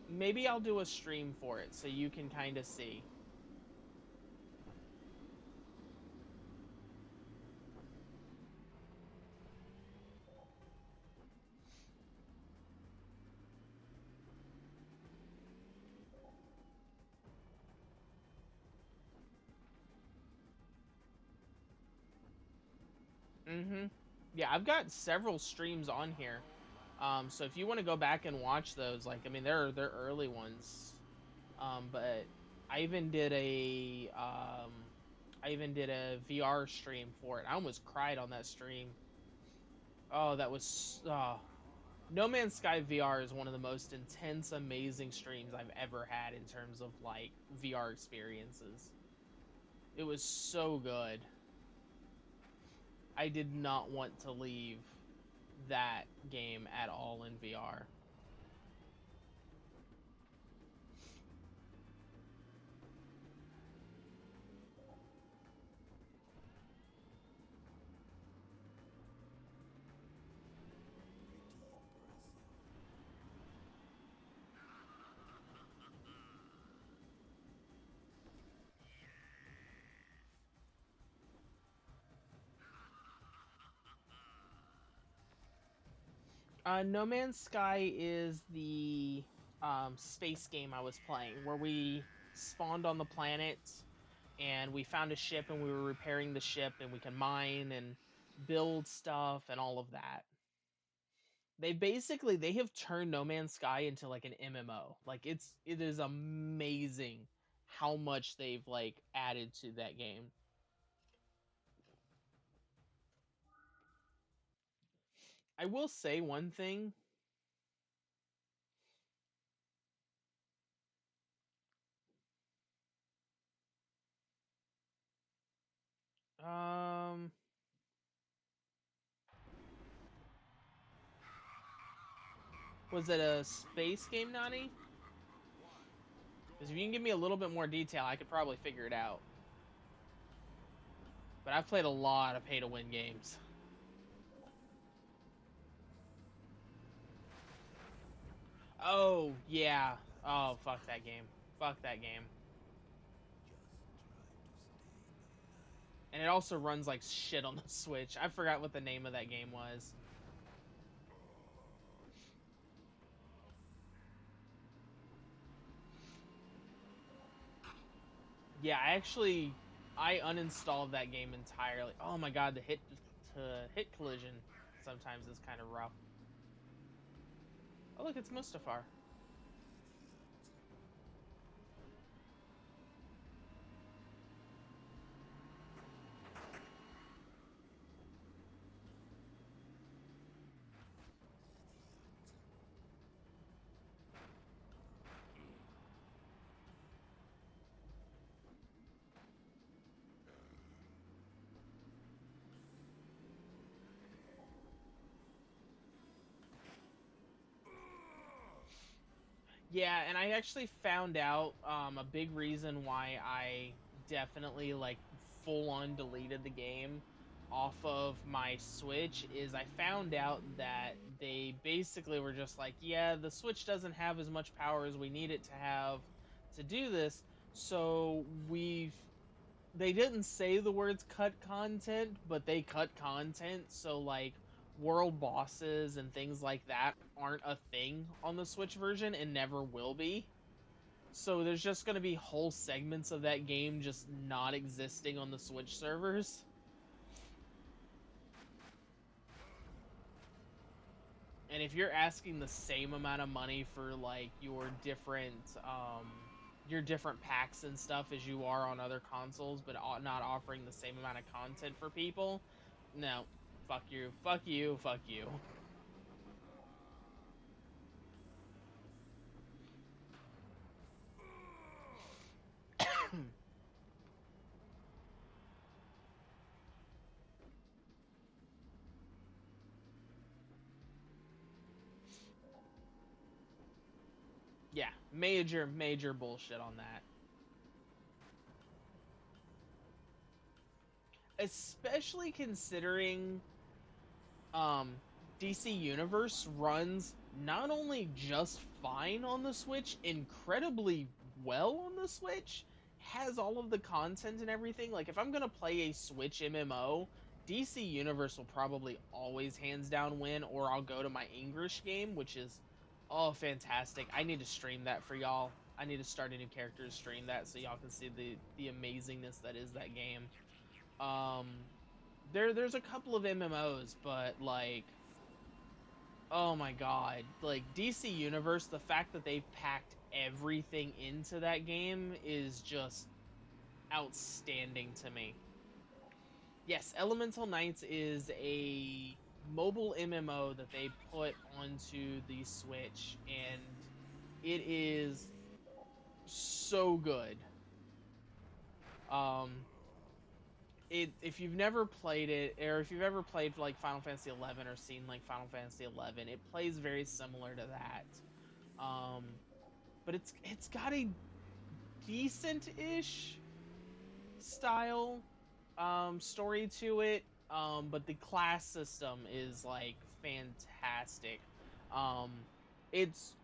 Maybe I'll do a stream for it so you can kind of see. Mm-hmm. Yeah, I've got several streams on here. So if you want to go back and watch those, like, I mean, they're early ones. But I even did a VR stream for it. I almost cried on that stream. Oh, that was No Man's Sky VR is one of the most intense, amazing streams I've ever had in terms of like VR experiences. It was so good. I did not want to leave that game at all in VR. No Man's Sky is the space game I was playing, where we spawned on the planet and we found a ship and we were repairing the ship and we can mine and build stuff and all of that. They have turned No Man's Sky into like an MMO. Like it is amazing how much they've like added to that game. I will say one thing. Um was it a space game, Nani? Because if you can give me a little bit more detail, I could probably figure it out. But I've played a lot of pay-to-win games. Oh, yeah. Oh, fuck that game. Fuck that game. And it also runs like shit on the Switch. I forgot what the name of that game was. Yeah, I uninstalled that game entirely. Oh my god, the hit collision sometimes is kind of rough. Oh look, it's Mustafar. Yeah, and I actually found out a big reason why I definitely like full on deleted the game off of my Switch is I found out that they basically were just like, yeah, the Switch doesn't have as much power as we need it to have to do this. So they didn't say the words cut content, but they cut content. So like world bosses and things like that aren't a thing on the Switch version and never will be. So there's just going to be whole segments of that game just not existing on the Switch servers. And if you're asking the same amount of money for like your different packs and stuff as you are on other consoles, but not offering the same amount of content for people, no, fuck you, fuck you, fuck you. Yeah, major bullshit on that. Especially considering um DC Universe runs not only just fine on the Switch, incredibly well on the Switch, has all of the content and everything. Like if I'm going to play a Switch MMO, DC Universe will probably always hands down win, or I'll go to my English game, which is oh fantastic. I need to stream that for y'all. I need to start a new character to stream that so y'all can see the amazingness that is that game. Um there's a couple of MMOs, but like oh my god, like DC Universe, the fact that they've packed everything into that game is just outstanding to me. Yes, Elemental Knights is a mobile MMO that they put onto the Switch, and it is so good. Um, if you've never played it, or if you've ever played like Final Fantasy 11 or seen like Final Fantasy 11, it plays very similar to that. But it's got a decent-ish style story to it. But the class system is like fantastic. Um, it's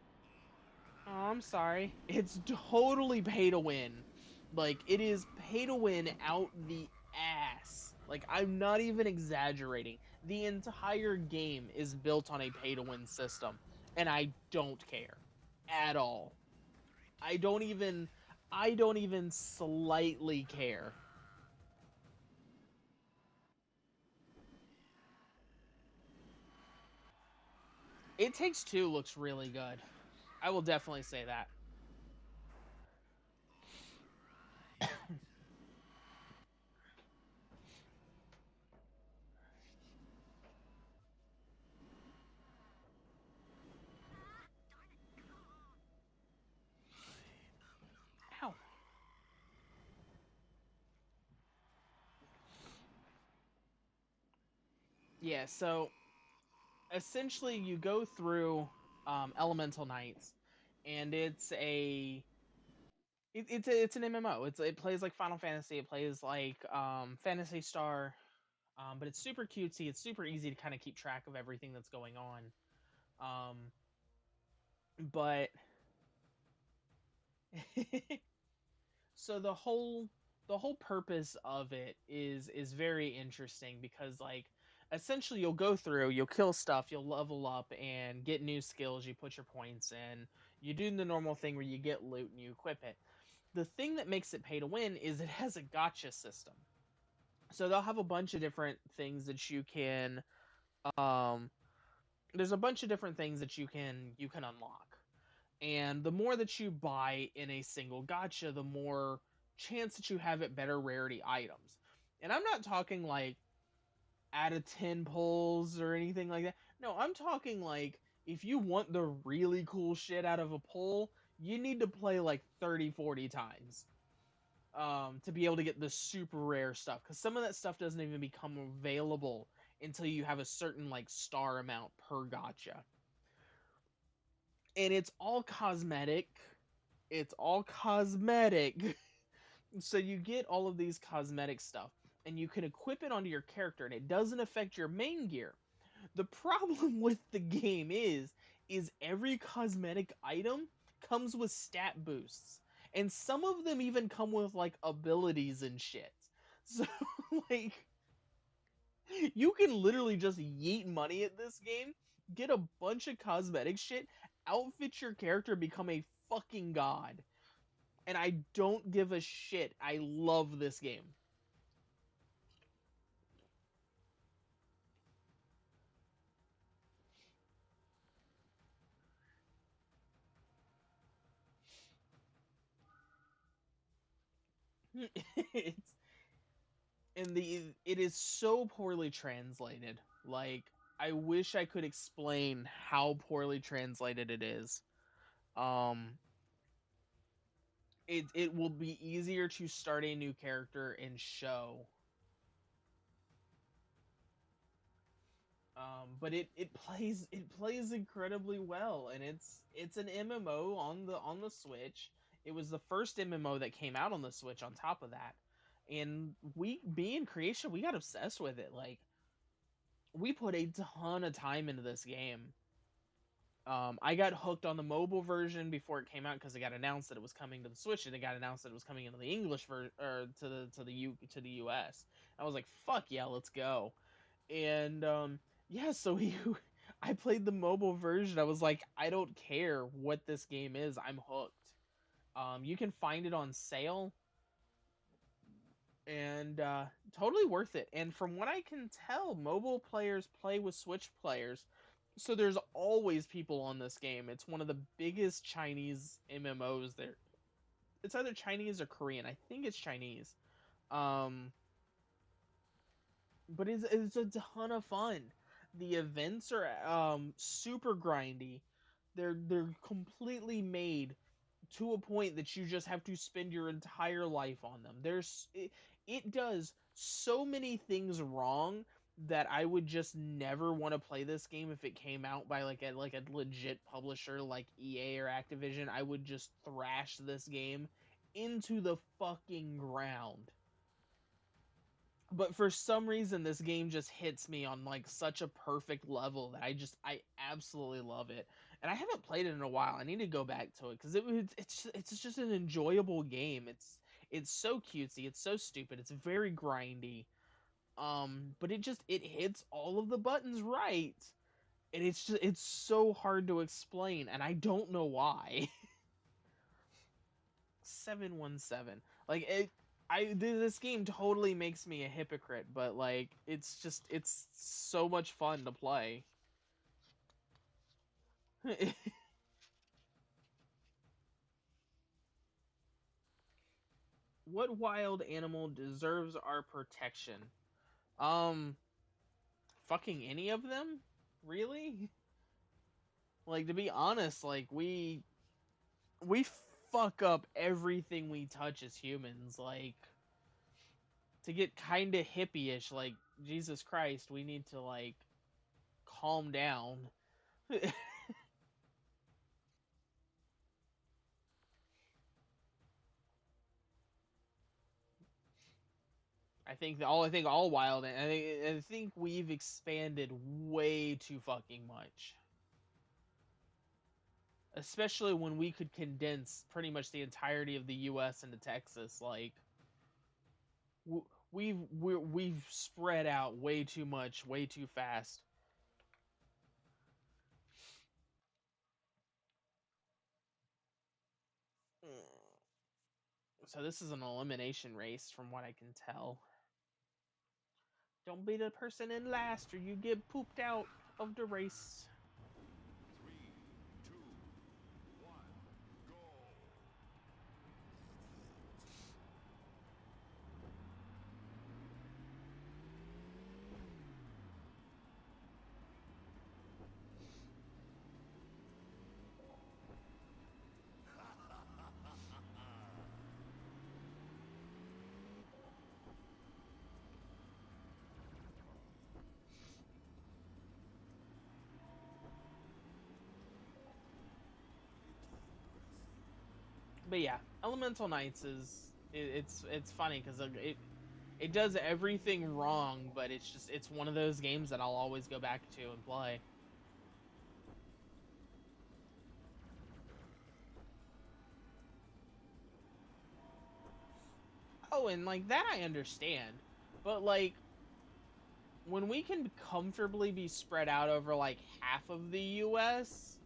oh, I'm sorry. It's totally pay to win. Like it is pay to win out the ass. Like I'm not even exaggerating. The entire game is built on a pay to win system, and I don't care at all. I don't even I don't even slightly care. It Takes Two looks really good. I will definitely say that. Ow. Yeah, so essentially you go through Elemental Knights, and it's an MMO. It plays like Final Fantasy. It plays like Fantasy Star, but it's super cutesy. It's super easy to kind of keep track of everything that's going on. Um, but so the whole purpose of it is very interesting because like essentially you'll kill stuff, you'll level up and get new skills, you put your points in, you do the normal thing where you get loot and you equip it. The thing that makes it pay to win is it has a gotcha system. So they'll have a bunch of different things that you can um there's a bunch of different things that you can unlock. And the more that you buy in a single gotcha, the more chance that you have at better rarity items. And I'm not talking like out of 10 pulls or anything like that. No, I'm talking like if you want the really cool shit out of a pull, you need to play like 30, 40 times to be able to get the super rare stuff. Because some of that stuff doesn't even become available until you have a certain like star amount per gotcha. And it's all cosmetic. It's all cosmetic. So you get all of these cosmetic stuff. and you can equip it onto your character, and it doesn't affect your main gear. The problem with the game is every cosmetic item comes with stat boosts, and some of them even come with like abilities and shit. So like you can literally just yeet money at this game, get a bunch of cosmetic shit, outfit your character, become a fucking god. And I don't give a shit. I love this game. It's it is so poorly translated. Like I wish I could explain how poorly translated it is. Um it will be easier to start a new character and show. But it plays incredibly well, and it's an MMO on the Switch. It was the first MMO that came out on the Switch. On top of that, and me and Creation, we got obsessed with it. Like we put a ton of time into this game. I got hooked on the mobile version before it came out because it got announced that it was coming to the Switch, and it got announced that it was coming into the English version or to the US. I was like, "Fuck yeah, let's go!" And yeah, so I played the mobile version. I was like, I don't care what this game is, I'm hooked. You can find it on sale, and totally worth it. And from what I can tell, mobile players play with Switch players, so there's always people on this game. It's one of the biggest Chinese MMOs there. It's either Chinese or Korean. I think it's Chinese. Um, but it's a ton of fun. The events are super grindy. They're completely made to a point that you just have to spend your entire life on them. It does so many things wrong that I would just never want to play this game if it came out by like a legit publisher like EA or Activision. I would just thrash this game into the fucking ground. But for some reason this game just hits me on like such a perfect level that I absolutely love it. And I haven't played it in a while. I need to go back to it because it's just an enjoyable game. It's so cutesy, it's so stupid, it's very grindy. But it hits all of the buttons right. And it's so hard to explain, and I don't know why. 717. Like this game totally makes me a hypocrite, but like it's so much fun to play. What wild animal deserves our protection? Um Fucking any of them? Really? Like to be honest, like we fuck up everything we touch as humans. Like to get kind of hippie-ish, like Jesus Christ, we need to like calm down. I think all wild. I think we've expanded way too fucking much, especially when we could condense pretty much the entirety of the U.S. into Texas. Like we've spread out way too much, way too fast. So this is an elimination race, from what I can tell. Don't be the person in last, or you get pooped out of the race. 3, 2, 1, go! But yeah, Elemental Knights it's funny because It does everything wrong, but it's one of those games that I'll always go back to and play. Oh, and like that I understand. But like when we can comfortably be spread out over like half of the US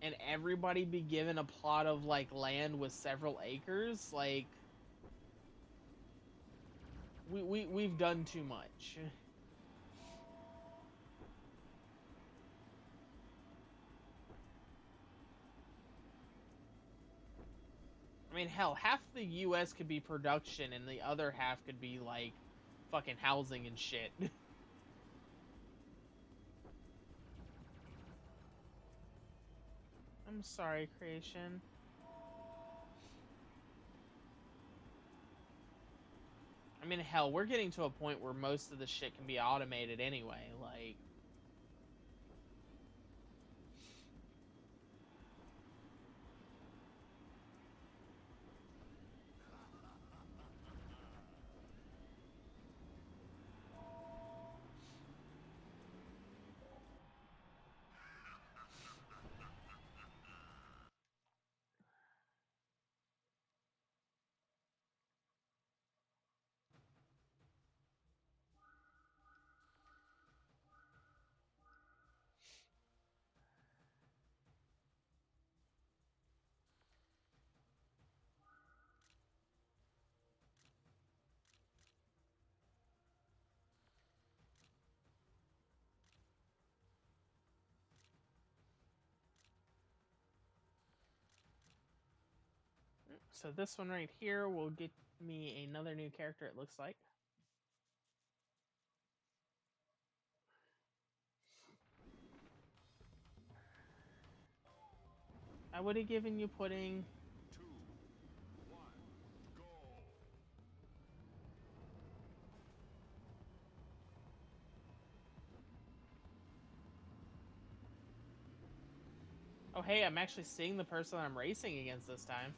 and everybody be given a plot of like land with several acres, like we've done too much. I mean, hell, half the US could be production and the other half could be like fucking housing and shit. I'm sorry, creation. I mean, hell, we're getting to a point where most of the shit can be automated anyway, like so this one right here will get me another new character, it looks like. I would have given you pudding. 2, 1, go! Oh, hey, I'm actually seeing the person I'm racing against this time.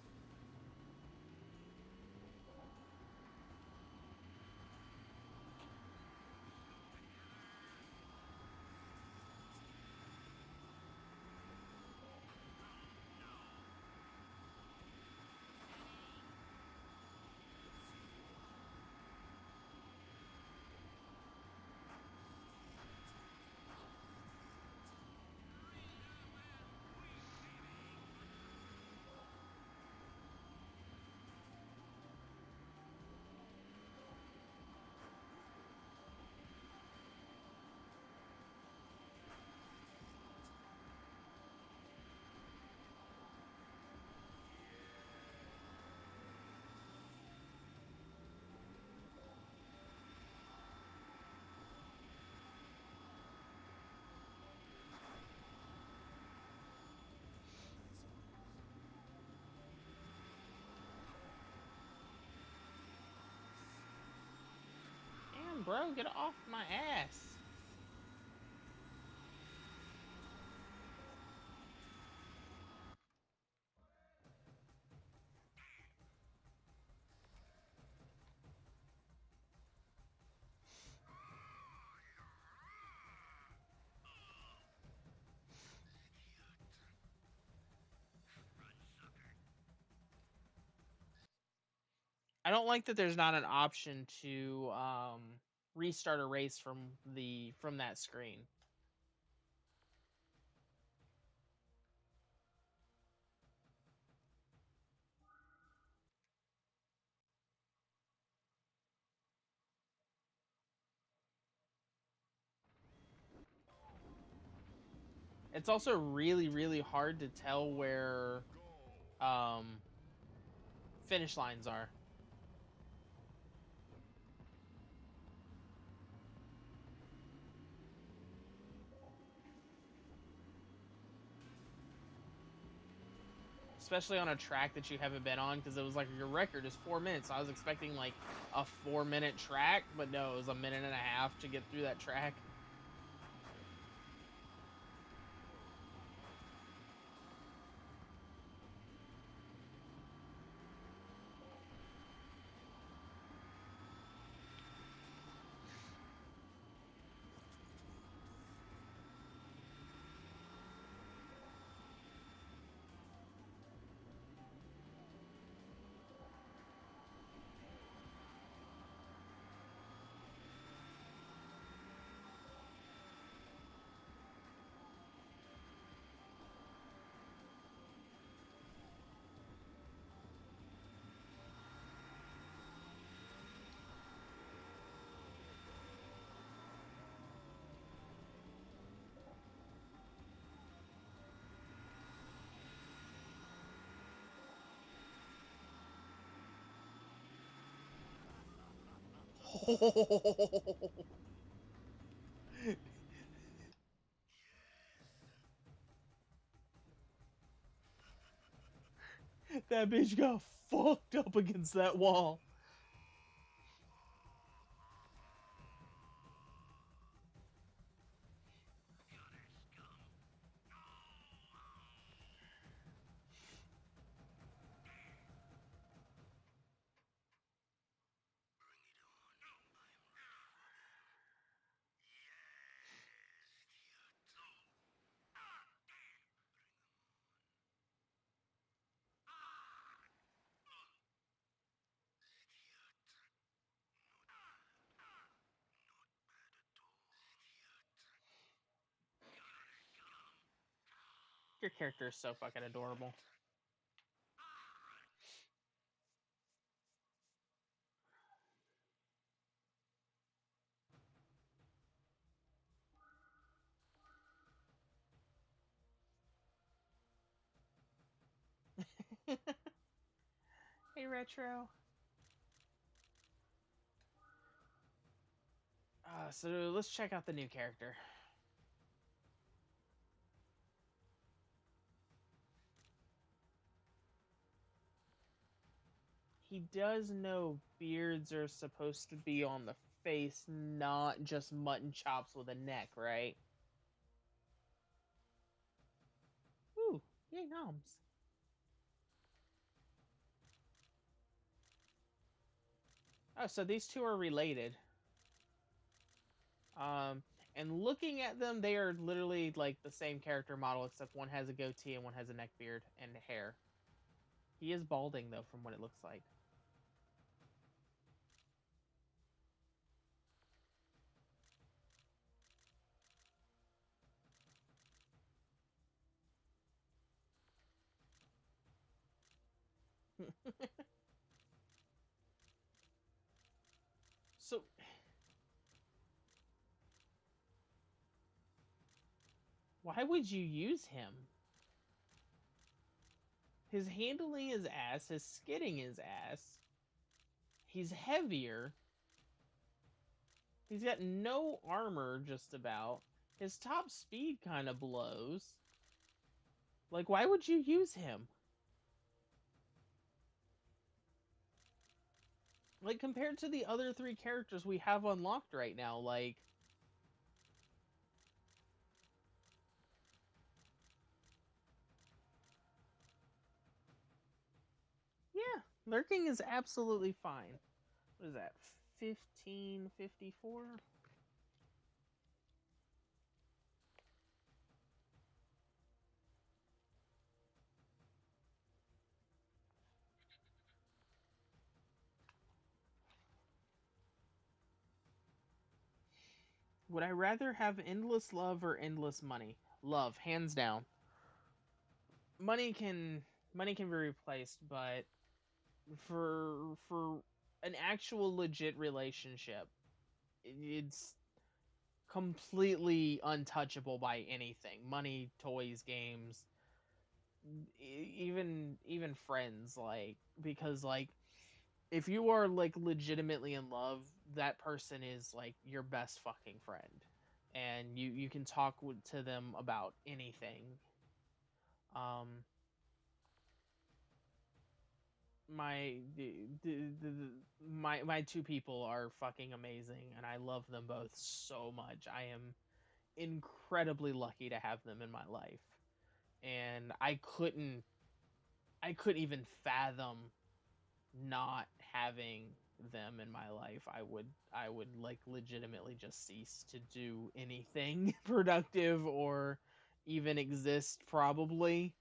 Damn, bro, get off my ass. I don't like that there's not an option to restart a race from that screen. It's also really, really hard to tell where finish lines are. Especially on a track that you haven't been on, because it was like your record is 4 minutes. I was expecting like a 4-minute track, but no, it was a minute and a half to get through that track. That bitch got fucked up against that wall. Your character is so fucking adorable. Hey, Retro. So let's check out the new character. He does know beards are supposed to be on the face, not just mutton chops with a neck, right? Ooh, yay noms. Oh, so these two are related. Um, and looking at them, they are literally like the same character model, except one has a goatee and one has a neck beard and hair. He is balding, though, from what it looks like. So, why would you use him? His handling is ass, his skidding is ass. He's heavier. He's got no armor, just about. His top speed kind of blows. Like, why would you use him? Like, compared to the other three characters we have unlocked right now, like... Yeah, lurking is absolutely fine. What is that, 1554? Would I rather have endless love or endless money? Love, hands down. Money can be replaced, but for an actual legit relationship, it's completely untouchable by anything. Money, toys, games, even friends, like, because like if you are like legitimately in love, that person is like your best fucking friend, and you can talk to them about anything. Um, my my two people are fucking amazing, and I love them both so much. I am incredibly lucky to have them in my life, and I couldn't even fathom not having them in my life. I would like legitimately just cease to do anything productive or even exist, probably.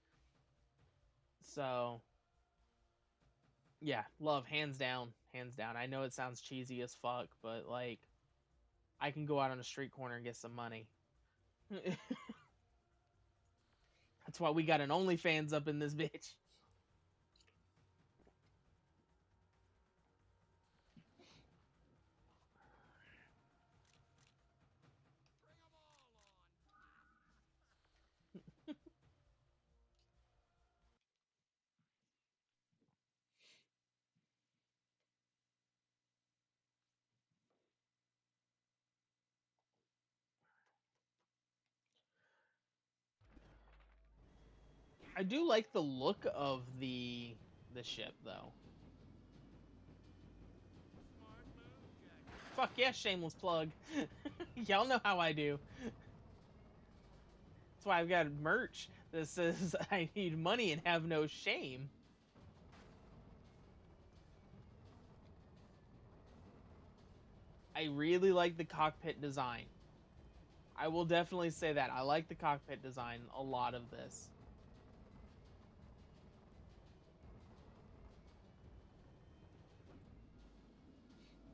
So yeah, love, hands down, hands down. I know it sounds cheesy as fuck, but like I can go out on a street corner and get some money. That's why we got an OnlyFans up in this bitch. I do like the look of the ship though. Fuck yeah, shameless plug. Y'all know how I do. That's why I've got merch that says I need money and have no shame. I really like the cockpit design. I will definitely say that. I like the cockpit design a lot of this.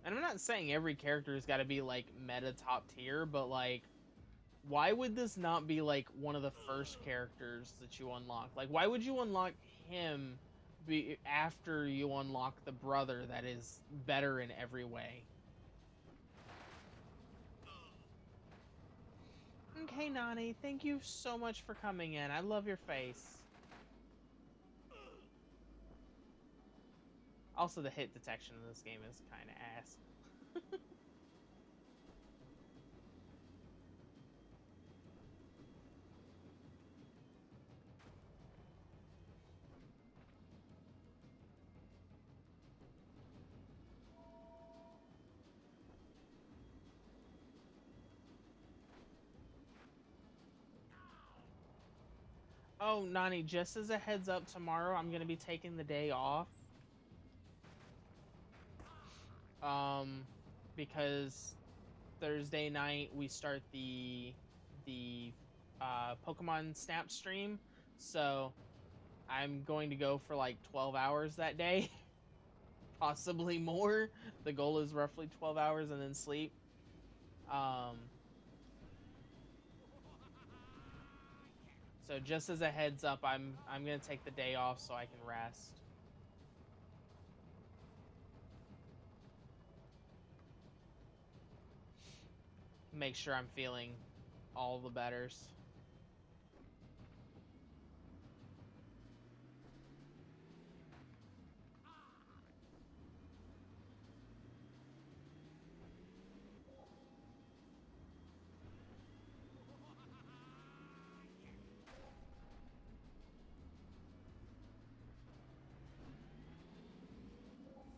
And I'm not saying every character's got to be like meta top tier, but like why would this not be like one of the first characters that you unlock? Like why would you unlock him after you unlock the brother that is better in every way? Okay, Nani, thank you so much for coming in. I love your face. Also, the hit detection in this game is kind of ass. Oh, Nani, just as a heads up, tomorrow I'm going to be taking the day off. Because Thursday night we start the Pokemon Snap stream, so I'm going to go for like 12 hours that day, possibly more. The goal is roughly 12 hours and then sleep. So just as a heads up, I'm gonna take the day off so I can rest. Make sure I'm feeling all the betters.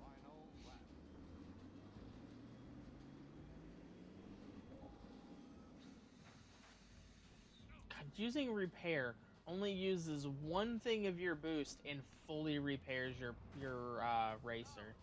Final lap. Using repair only uses one thing of your boost and fully repairs your racer.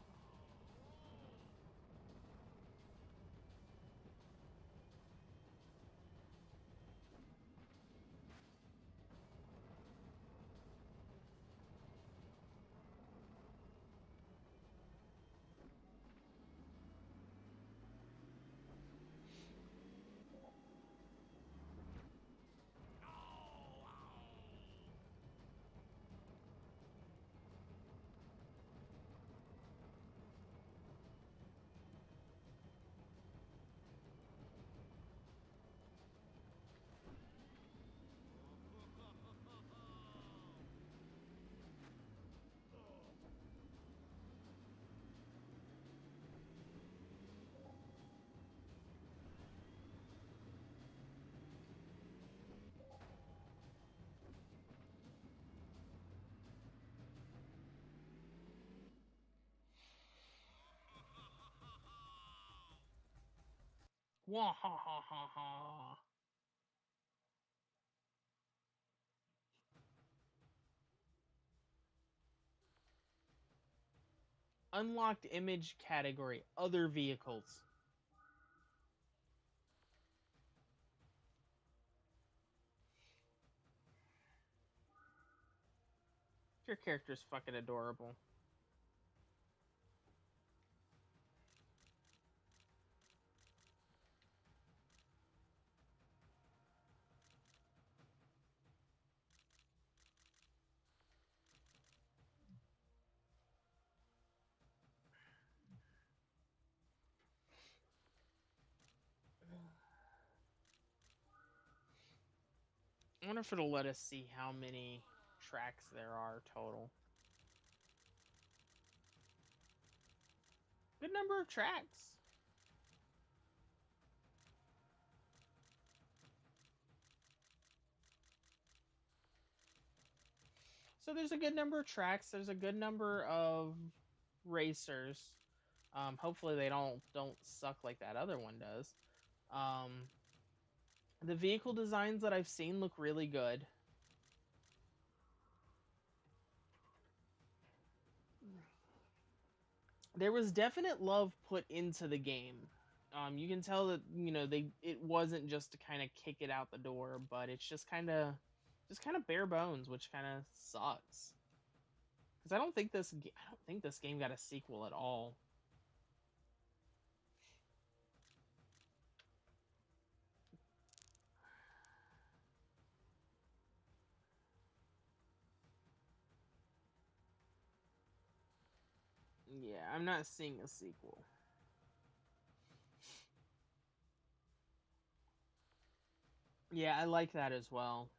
Wah ha ha ha ha. Unlocked image category, other vehicles. Your character's fucking adorable. I wonder if it'll let us see how many tracks there are total. Good number of tracks. So there's a good number of tracks. There's a good number of racers. Hopefully they don't suck like that other one does. Um, the vehicle designs that I've seen look really good. There was definite love put into the game. You can tell that it wasn't just to kind of kick it out the door, but it's just kind of bare bones, which kind of sucks. Because I don't think this game got a sequel at all. Yeah, I'm not seeing a sequel. Yeah, I like that as well.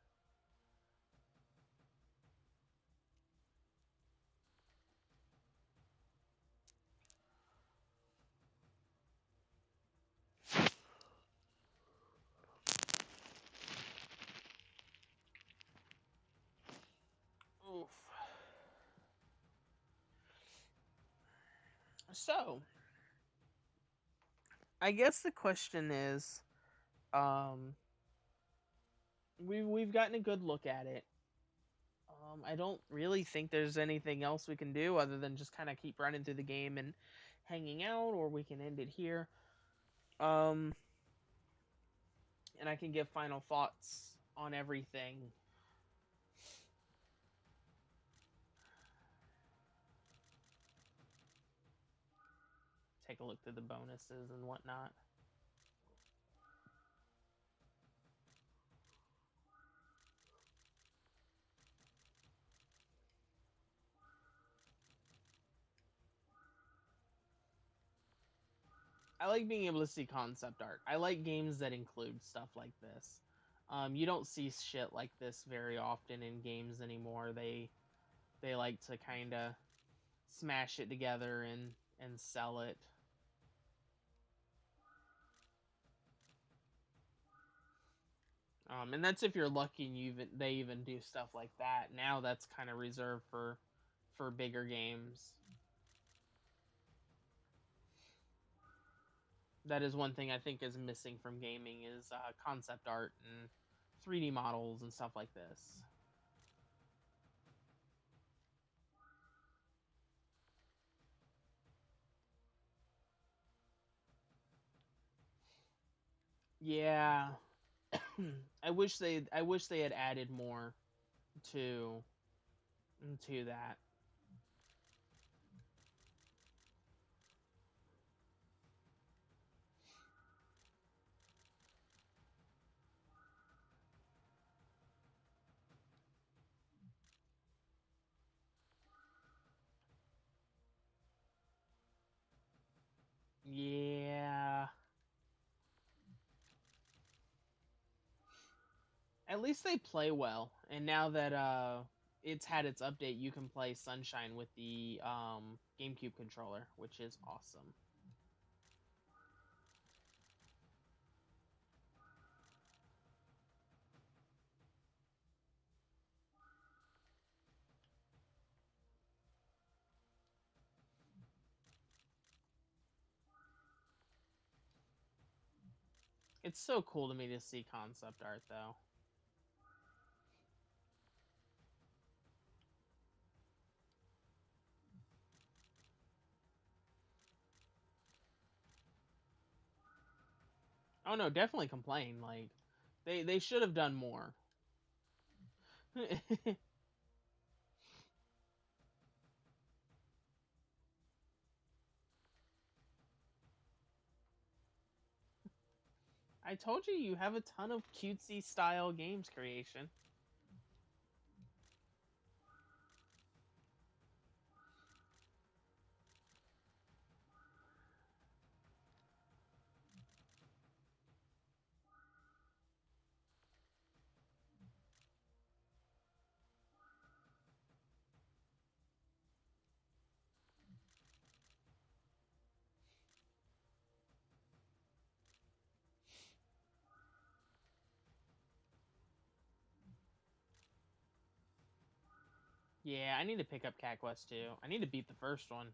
Oof. So, I guess the question is, um, we've gotten a good look at it. I don't really think there's anything else we can do other than just kind of keep running through the game and hanging out, or we can end it here. Um, and I can give final thoughts on everything. Take a look through the bonuses and whatnot. I like being able to see concept art. I like games that include stuff like this. You don't see shit like this very often in games anymore. They like to kind of smash it together and sell it. And that's if you're lucky and they even do stuff like that. Now that's kind of reserved for bigger games. That is one thing I think is missing from gaming is concept art and 3D models and stuff like this. Yeah, I wish they had added more to to that. Yeah, at least they play well. And now that it's had its update, you can play Sunshine with the GameCube controller, which is awesome. It's so cool to me to see concept art though. Oh no, definitely complain. Like they should have done more. I told you you have a ton of cutesy style games creation. Yeah, I need to pick up Cat Quest 2. I need to beat the first one.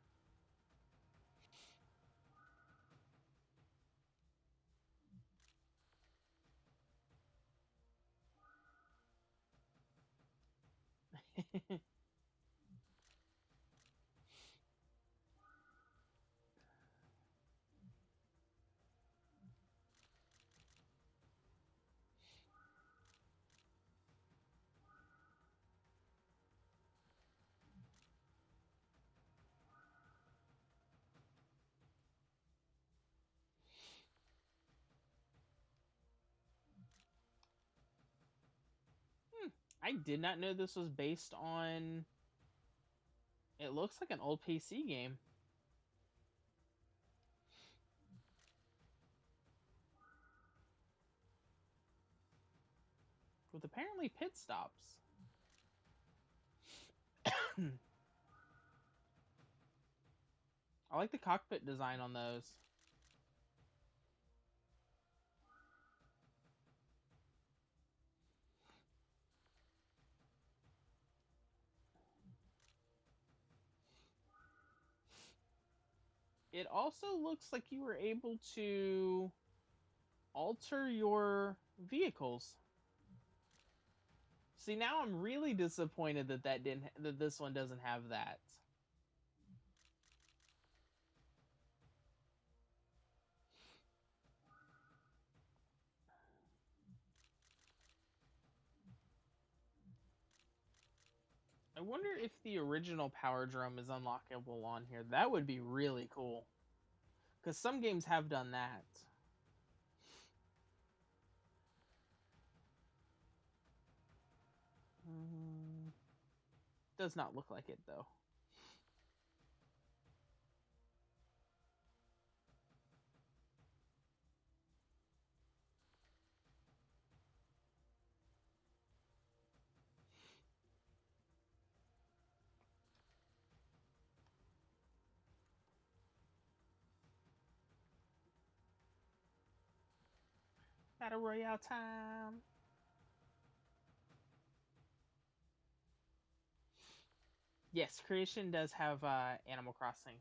I did not know this was based on. It looks like an old PC game. With apparently pit stops. I like the cockpit design on those. It also looks like you were able to alter your vehicles. See, now I'm really disappointed that this one doesn't have that. I wonder if the original Power Drome is unlockable on here. That would be really cool. Because some games have done that. Does not look like it, though. Battle Royale time. Yes, Creation does have Animal Crossing.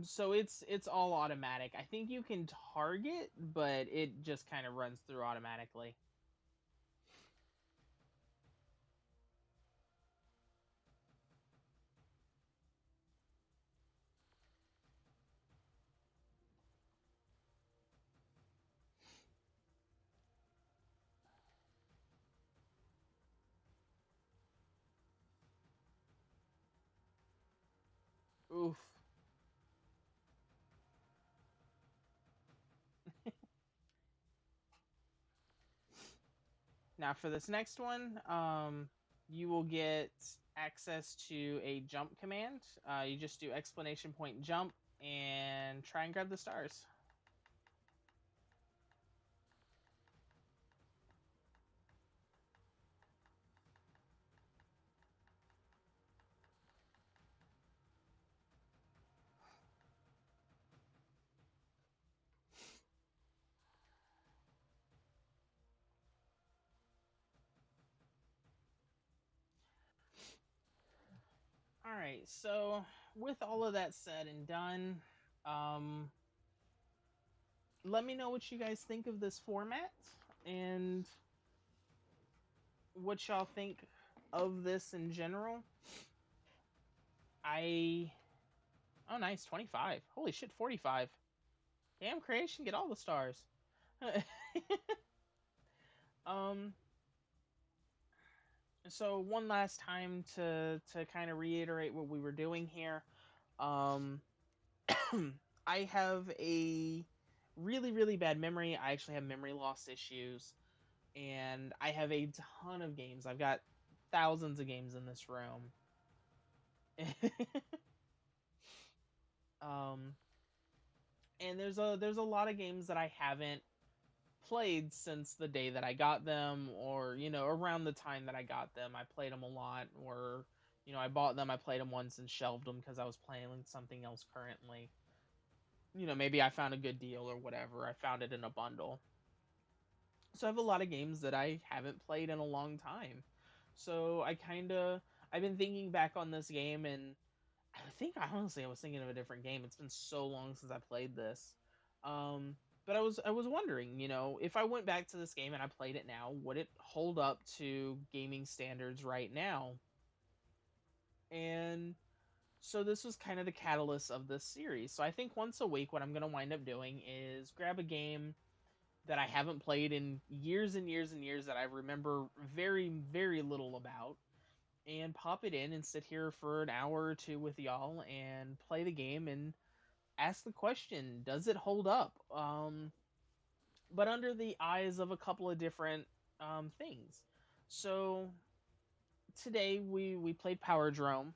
So it's all automatic. I think you can target, but it just kind of runs through automatically. Oof. Now for this next one, you will get access to a jump command. You just do exclamation point jump and try and grab the stars. All right, so with all of that said and done, let me know what you guys think of this format and what y'all think of this in general. Oh, nice, 25. Holy shit, 45. Damn, Creation, get all the stars. um, so one last time to kind of reiterate what we were doing here. I have a really, really bad memory. I actually have memory loss issues, and I have a ton of games. I've got thousands of games in this room. um, and there's a lot of games that I haven't played since the day that I got them, or around the time that I got them. I played them a lot, or I bought them, I played them once and shelved them because I was playing something else currently. Maybe I found a good deal or whatever. I found it in a bundle. So I have a lot of games that I haven't played in a long time. So I've been thinking back on this game, and honestly I was thinking of a different game. It's been so long since I played this. But I was wondering, if I went back to this game and I played it now, would it hold up to gaming standards right now? And so this was kind of the catalyst of this series. So I think once a week what I'm going to wind up doing is grab a game that I haven't played in years and years and years, that I remember very, very little about, and pop it in and sit here for an hour or two with y'all and play the game and ask the question, does it hold up? But under the eyes of a couple of different things. So today we played Power Drome.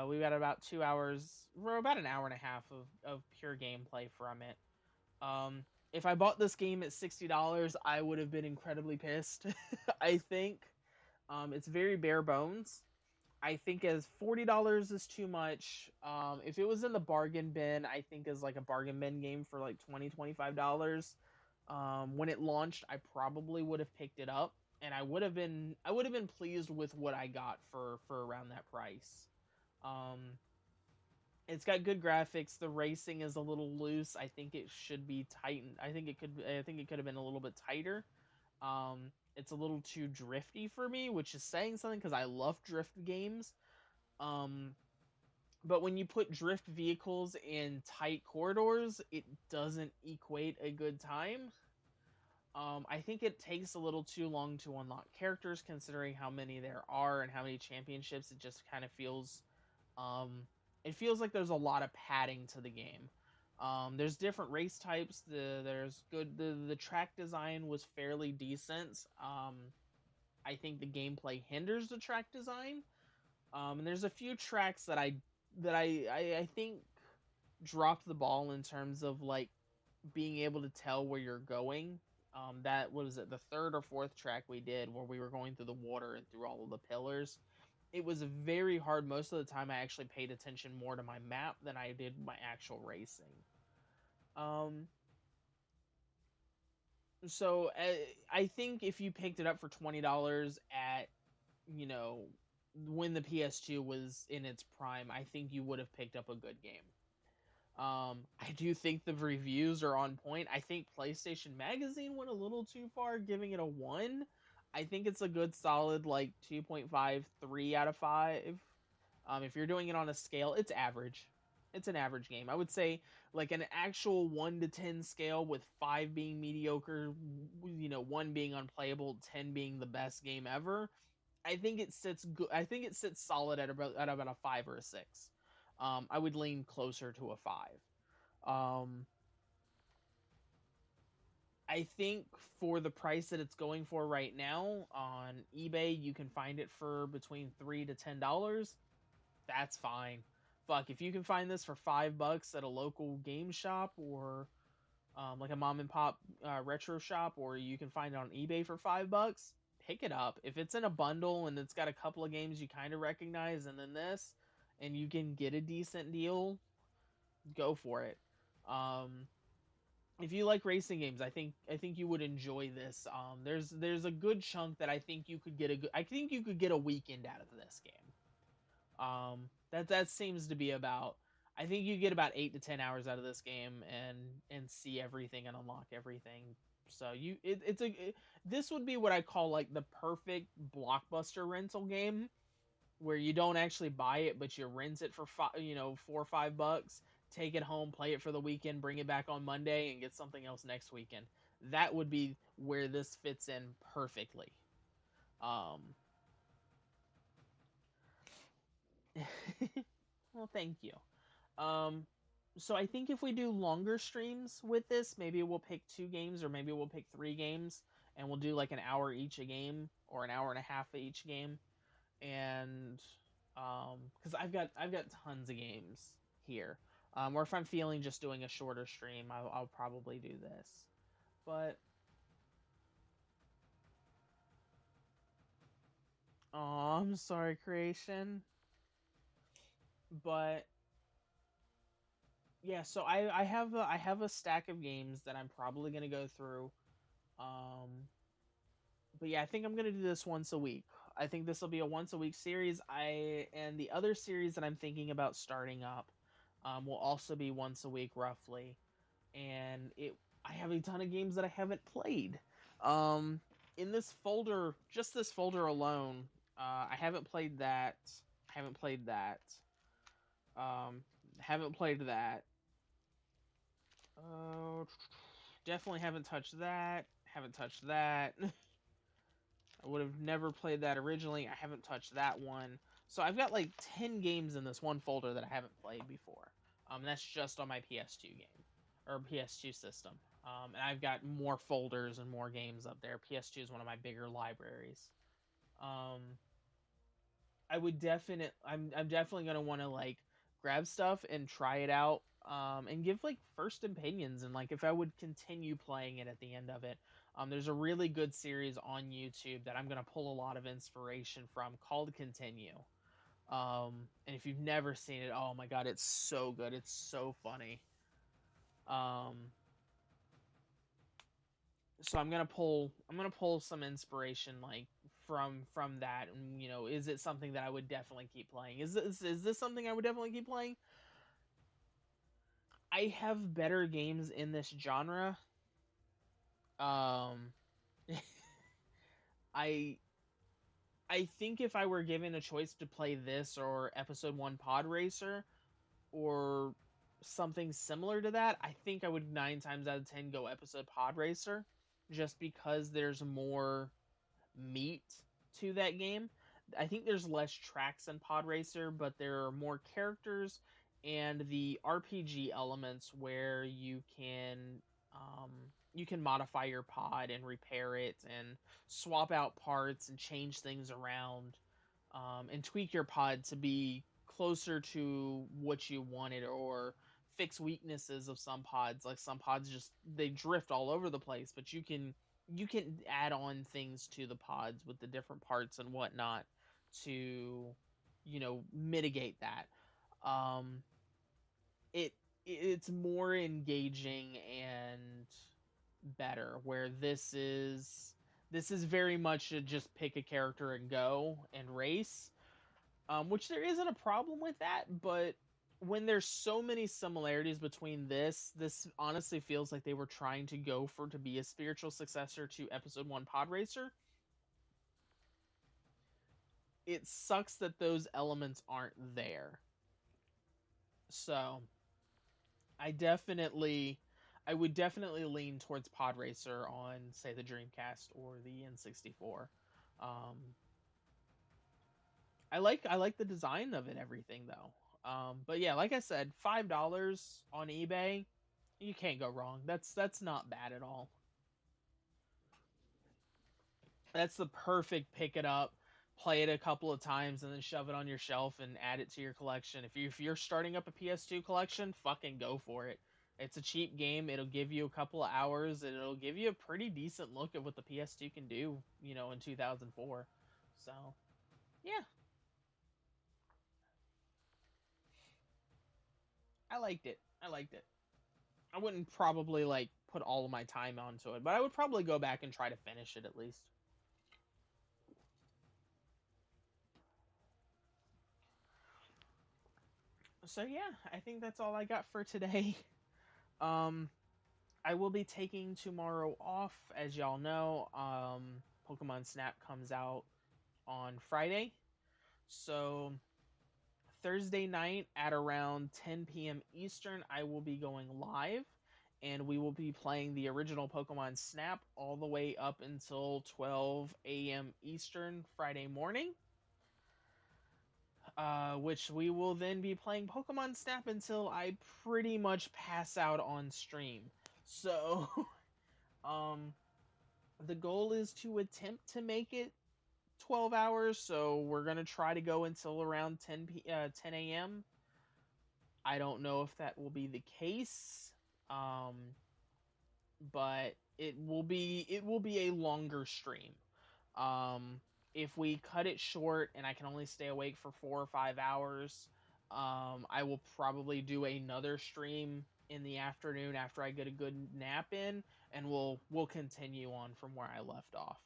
We got about 2 hours, or about an hour and a half of pure gameplay from it. If I bought this game at $60, I would have been incredibly pissed. I think it's very bare bones. I think as $40 is too much. If it was in the bargain bin, I think is like a bargain bin game for like $25. When it launched, I probably would have picked it up, and I would have been pleased with what I got for around that price. Um, it's got good graphics. The racing is a little loose. I think it should be tightened. I think it could have been a little bit tighter. It's a little too drifty for me, which is saying something because I love drift games. Um, but when you put drift vehicles in tight corridors, it doesn't equate a good time. I think it takes a little too long to unlock characters, considering how many there are and how many championships. It just kind of feels, it feels like there's a lot of padding to the game. There's different race types. There's good. The track design was fairly decent. I think the gameplay hinders the track design. And there's a few tracks that I think dropped the ball in terms of like being able to tell where you're going. That was it, the third or fourth track we did where we were going through the water and through all of the pillars. It was very hard. Most of the time, I actually paid attention more to my map than I did my actual racing. Um, so I think if you picked it up for $20 at you know when the PS2 was in its prime, I think you would have picked up a good game. I do think the reviews are on point. I think PlayStation Magazine went a little too far, giving it a 1. I think it's a good solid like 2.53 out of 5. If you're doing it on a scale, it's average. It's an average game. I would say like an actual 1 to 10 scale, with 5 being mediocre, 1 being unplayable, 10 being the best game ever. I think it sits good. I think it sits solid at about a 5 or a 6. I would lean closer to a 5. Um, I think for the price that it's going for right now on eBay, you can find it for between $3 to $10. That's fine. Fuck, if you can find this for $5 at a local game shop, or like a mom and pop retro shop, or you can find it on eBay for $5, pick it up. If it's in a bundle and it's got a couple of games you kind of recognize, and then this, and you can get a decent deal, go for it. Um, if you like racing games, I think you would enjoy this. There's a good chunk that I think you could get a weekend out of this game. That seems to be about. I think you get about 8 to 10 hours out of this game and see everything and unlock everything. So this would be what I call like the perfect blockbuster rental game, where you don't actually buy it, but you rent it for $4 or $5, take it home, play it for the weekend, bring it back on Monday, and get something else next weekend. That would be where this fits in perfectly. Um, well, thank you. Um, so I think if we do longer streams with this, maybe we'll pick 2 games, or maybe we'll pick 3 games, and we'll do like an hour each a game, or an hour and a half each game. And because I've got tons of games here. Or if I'm feeling just doing a shorter stream, I'll probably do this. But Oh, I'm sorry, creation. But yeah, so I have a stack of games that I'm probably gonna go through. Um, but yeah, I think I'm gonna do this once a week. I think this will be a once a week series. And the other series that I'm thinking about starting up, will also be once a week roughly. And I have a ton of games that I haven't played. Um, in this folder, just this folder alone, I haven't played that. I haven't played that. Um, haven't played that. Uh, definitely haven't touched that. Haven't touched that. I would have never played that originally. I haven't touched that one. So I've got like 10 games in this one folder that I haven't played before. That's just on my PS2 game or PS2 system. And I've got more folders and more games up there. PS2 is one of my bigger libraries. Um, I'm definitely gonna want to like grab stuff and try it out, and give like first opinions and like if I would continue playing it at the end of it. There's a really good series on YouTube that I'm gonna pull a lot of inspiration from called Continue. And if you've never seen it, oh my god, it's so good, it's so funny. um so I'm gonna pull some inspiration like from that, and is it something that I would definitely keep playing? Is this something I would definitely keep playing? I have better games in this genre. um I I think if I were given a choice to play this or episode 1 Pod Racer or something similar to that, I think I would 9 times out of 10 go episode Pod Racer, just because there's more meat to that game. I think there's less tracks in Pod Racer, but there are more characters and the RPG elements where you can modify your pod and repair it and swap out parts and change things around, and tweak your pod to be closer to what you wanted, or fix weaknesses of some pods. Like some pods just they drift all over the place, but you can add on things to the pods with the different parts and whatnot to mitigate that. um it it's more engaging and better, where this is very much a just pick a character and go and race, which there isn't a problem with that. But when there's so many similarities between this honestly feels like they were trying to go for to be a spiritual successor to episode 1 Pod Racer. It sucks that those elements aren't there. So I definitely I would definitely lean towards Pod Racer on, say, the Dreamcast or the N64. Um, I like the design of it, everything though. But yeah, like I said, $5 on eBay, you can't go wrong. That's not bad at all. That's the perfect pick it up, play it a couple of times, and then shove it on your shelf and add it to your collection. If you're starting up a PS2 collection, fucking go for it. It's a cheap game. It'll give you a couple of hours, and it'll give you a pretty decent look at what the PS2 can do, in 2004. So, yeah, I liked it. I liked it. I wouldn't probably like put all of my time onto it, but I would probably go back and try to finish it at least. So yeah, I think that's all I got for today. Um, I will be taking tomorrow off, as y'all know. Pokemon Snap comes out on Friday, so Thursday night at around 10 p.m. Eastern, I will be going live, and we will be playing the original Pokemon Snap all the way up until 12 a.m. Eastern Friday morning. Which we will then be playing Pokemon Snap until I pretty much pass out on stream. So, um, the goal is to attempt to make it 12 hours, so we're going to try to go until around 10 a.m. I don't know if that will be the case. Um, but it will be a longer stream. Um, if we cut it short and I can only stay awake for 4 or 5 hours, I will probably do another stream in the afternoon after I get a good nap in, and we'll continue on from where I left off.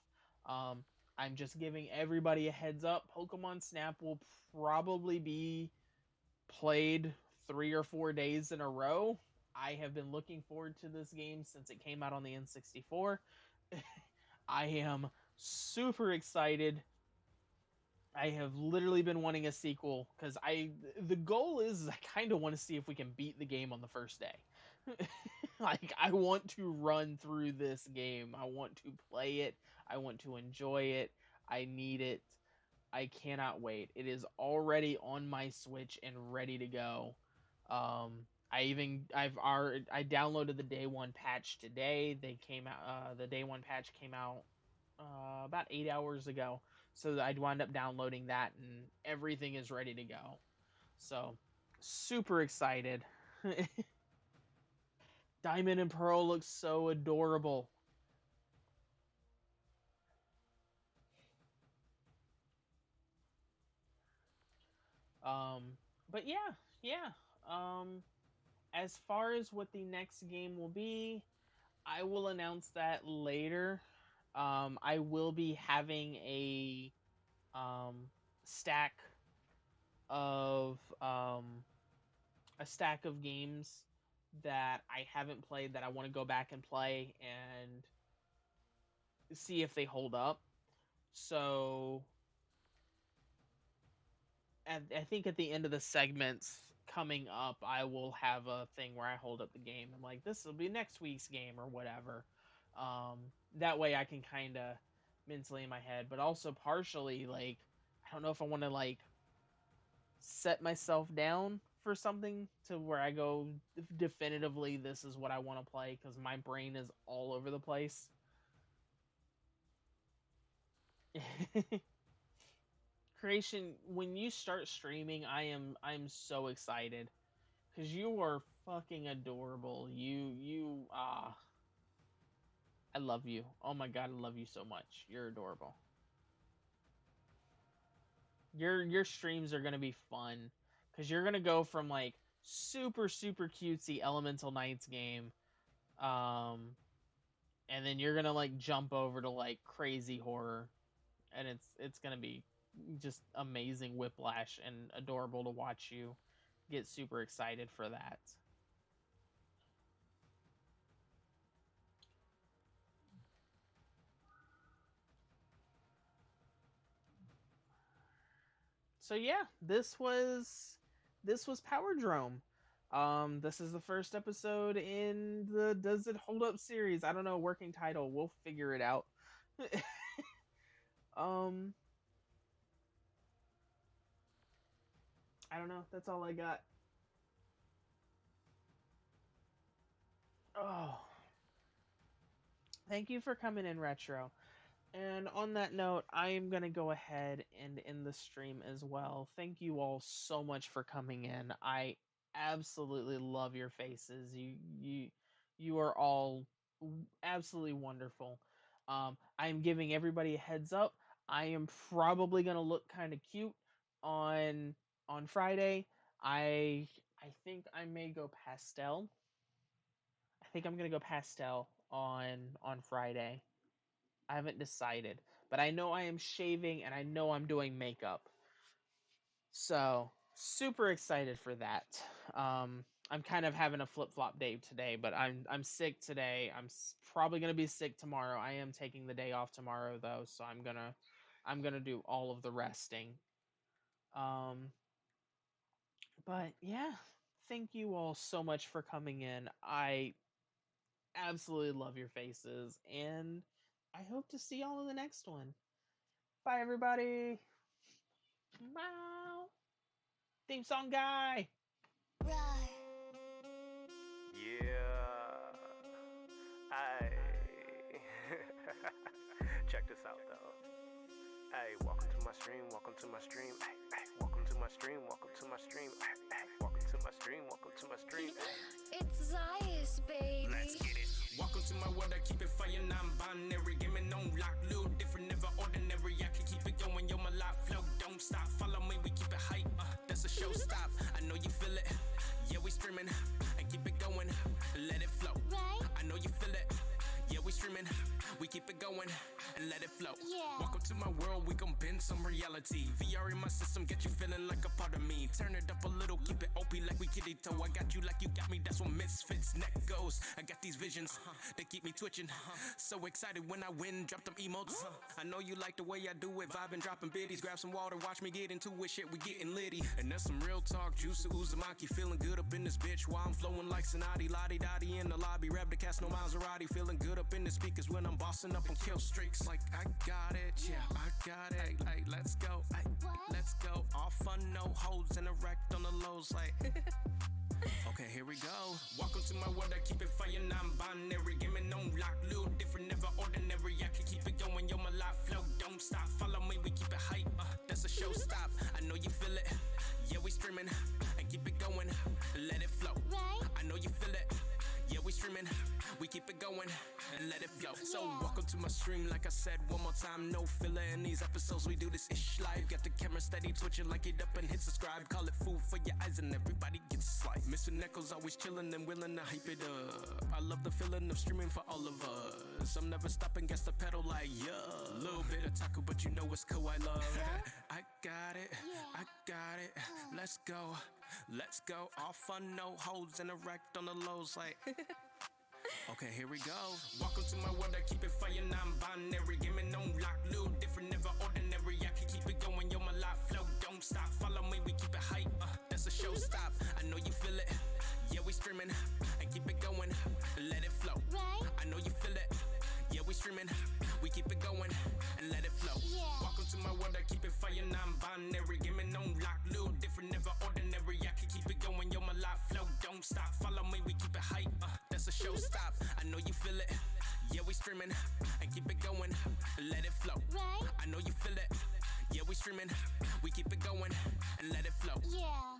Um, I'm just giving everybody a heads up. Pokemon Snap will probably be played 3 or 4 days in a row. I have been looking forward to this game since it came out on the N64. I am super excited. I have literally been wanting a sequel because the goal is I kind of want to see if we can beat the game on the first day. Like, I want to run through this game. I want to play it. I want to enjoy it. I need it. I cannot wait. It is already on my Switch and ready to go. I downloaded the day one patch today. They came out. The day one patch came out about 8 hours ago. So I'd wind up downloading that, and everything is ready to go. So super excited. Diamond and Pearl looks so adorable. Um, but yeah. As far as what the next game will be, I will announce that later. I will be having um, stack of a stack of games that I haven't played that I want to go back and play and see if they hold up. So I think at the end of the segments coming up, I will have a thing where I hold up the game and like, this will be next week's game or whatever. Um, that way I can kind of mentally in my head, but also partially like, I don't know if I want to like set myself down for something to where I go definitively this is what I want to play because my brain is all over the place. Creation, when you start streaming, I'm so excited because you are fucking adorable. I love you. Oh my god, I love you so much. You're adorable. Your streams are gonna be fun because you're gonna go from like super cutesy Elemental Knights game, um, and then you're gonna like jump over to like crazy horror, and it's gonna be just amazing whiplash and adorable to watch you get super excited for that. So yeah, this was Power Drome. This is the first episode in the Does It Hold Up series. I don't know, working title. We'll figure it out. um, I don't know. That's all I got. Oh, thank you for coming in, Retro. And on that note, I am going to go ahead and end the stream as well. Thank you all so much for coming in. I absolutely love your faces. You are all absolutely wonderful. I'm giving everybody a heads up. I am probably going to look kind of cute on Friday. I think I may go pastel. I think I'm going to go pastel on Friday. I haven't decided, but I know I am shaving and I know I'm doing makeup. So, super excited for that. I'm kind of having a flip-flop day today, but I'm sick today. Probably going to be sick tomorrow. I am taking the day off tomorrow though, so I'm going to do all of the resting. Um but yeah, thank you all so much for coming in. I absolutely love your faces and I hope to see y'all in the next one. Bye, everybody. Wow. Theme song guy. Yeah. Hey. Check this out though. Hey, welcome to my stream, welcome to my stream. Hey, welcome to my stream, welcome to my stream. Hey, welcome to my stream, welcome to my stream. It's Zayas, baby. Let's get it. Welcome to my world, I keep it fire, non-binary. Gaming on lock, little different, never ordinary. I can keep it going. flow. Yeah. Welcome to my world, we gon' bend some reality. VR in my system, get you feeling like a part of me. Turn it up a little, keep it OP like we kitty toe. I got you like you got me, that's what misfits neck goes. I got these visions, they keep me twitching. So excited when I win, drop them emotes. I know you like the way I do it, vibing, dropping biddies. Grab some water, watch me get into it, shit, we getting litty. And that's some real talk, juice of Uzumaki. Feeling good up in this bitch while I'm flowing like Sonati. Lottie-dottie in the lobby, rap the cast, no Maserati. Feeling good up in the speakers when I'm bossing up on kill streaks. Like, I got it, yeah, I got it. Like, let's go, let's go. All fun, no holds, and erect on the lows, like. Okay, here we go. Welcome to my world, I keep it fire, non-binary. Give me no lock, little different, never ordinary. I can keep it going, yo, my life flow, don't stop. Follow me, we keep it hype, that's a show stop. I know you feel it, yeah, we streaming. And keep it going, let it flow. Right? I know you feel it, yeah, we streaming. We keep it going, and let it flow. So welcome to my stream, like I said, one more time, no filler. In these episodes, we do this ish live. Got the camera steady twitching, like it up and hit subscribe. Call it food for your eyes, and everybody gets sliced. Mr. Echoes always chilling and willing to hype it up. I love the feeling of streaming for all of us. I'm never stopping, guess the pedal like, yeah. Little bit of taco, but you know it's cool, I love. I got it, I got it. Let's go, let's go. All fun, no holds, and erect on the lows, like. Okay, here we go. Welcome to my world, I keep it fire, non-binary. Give me no lock, little different, never ordinary. I can keep it going, yo, my life flow, don't stop. Follow me, we keep it hype, that's a show stop. I know you feel it, yeah, we streaming. And keep it going, let it flow. Right? I know you feel it, yeah, we streaming. We keep it going, and let it flow. Yeah. Welcome to my world, I keep it fire, non-binary. Give me no lock, little different, never ordinary. I can keep it going, yo, my life flow, don't stop. Follow me, we keep it hype, that's a show stop. I know you feel it, yeah, we streaming. And keep it going, let it flow. Right? I know you feel it, yeah, we streaming. We keep it going, and let it flow. Yeah.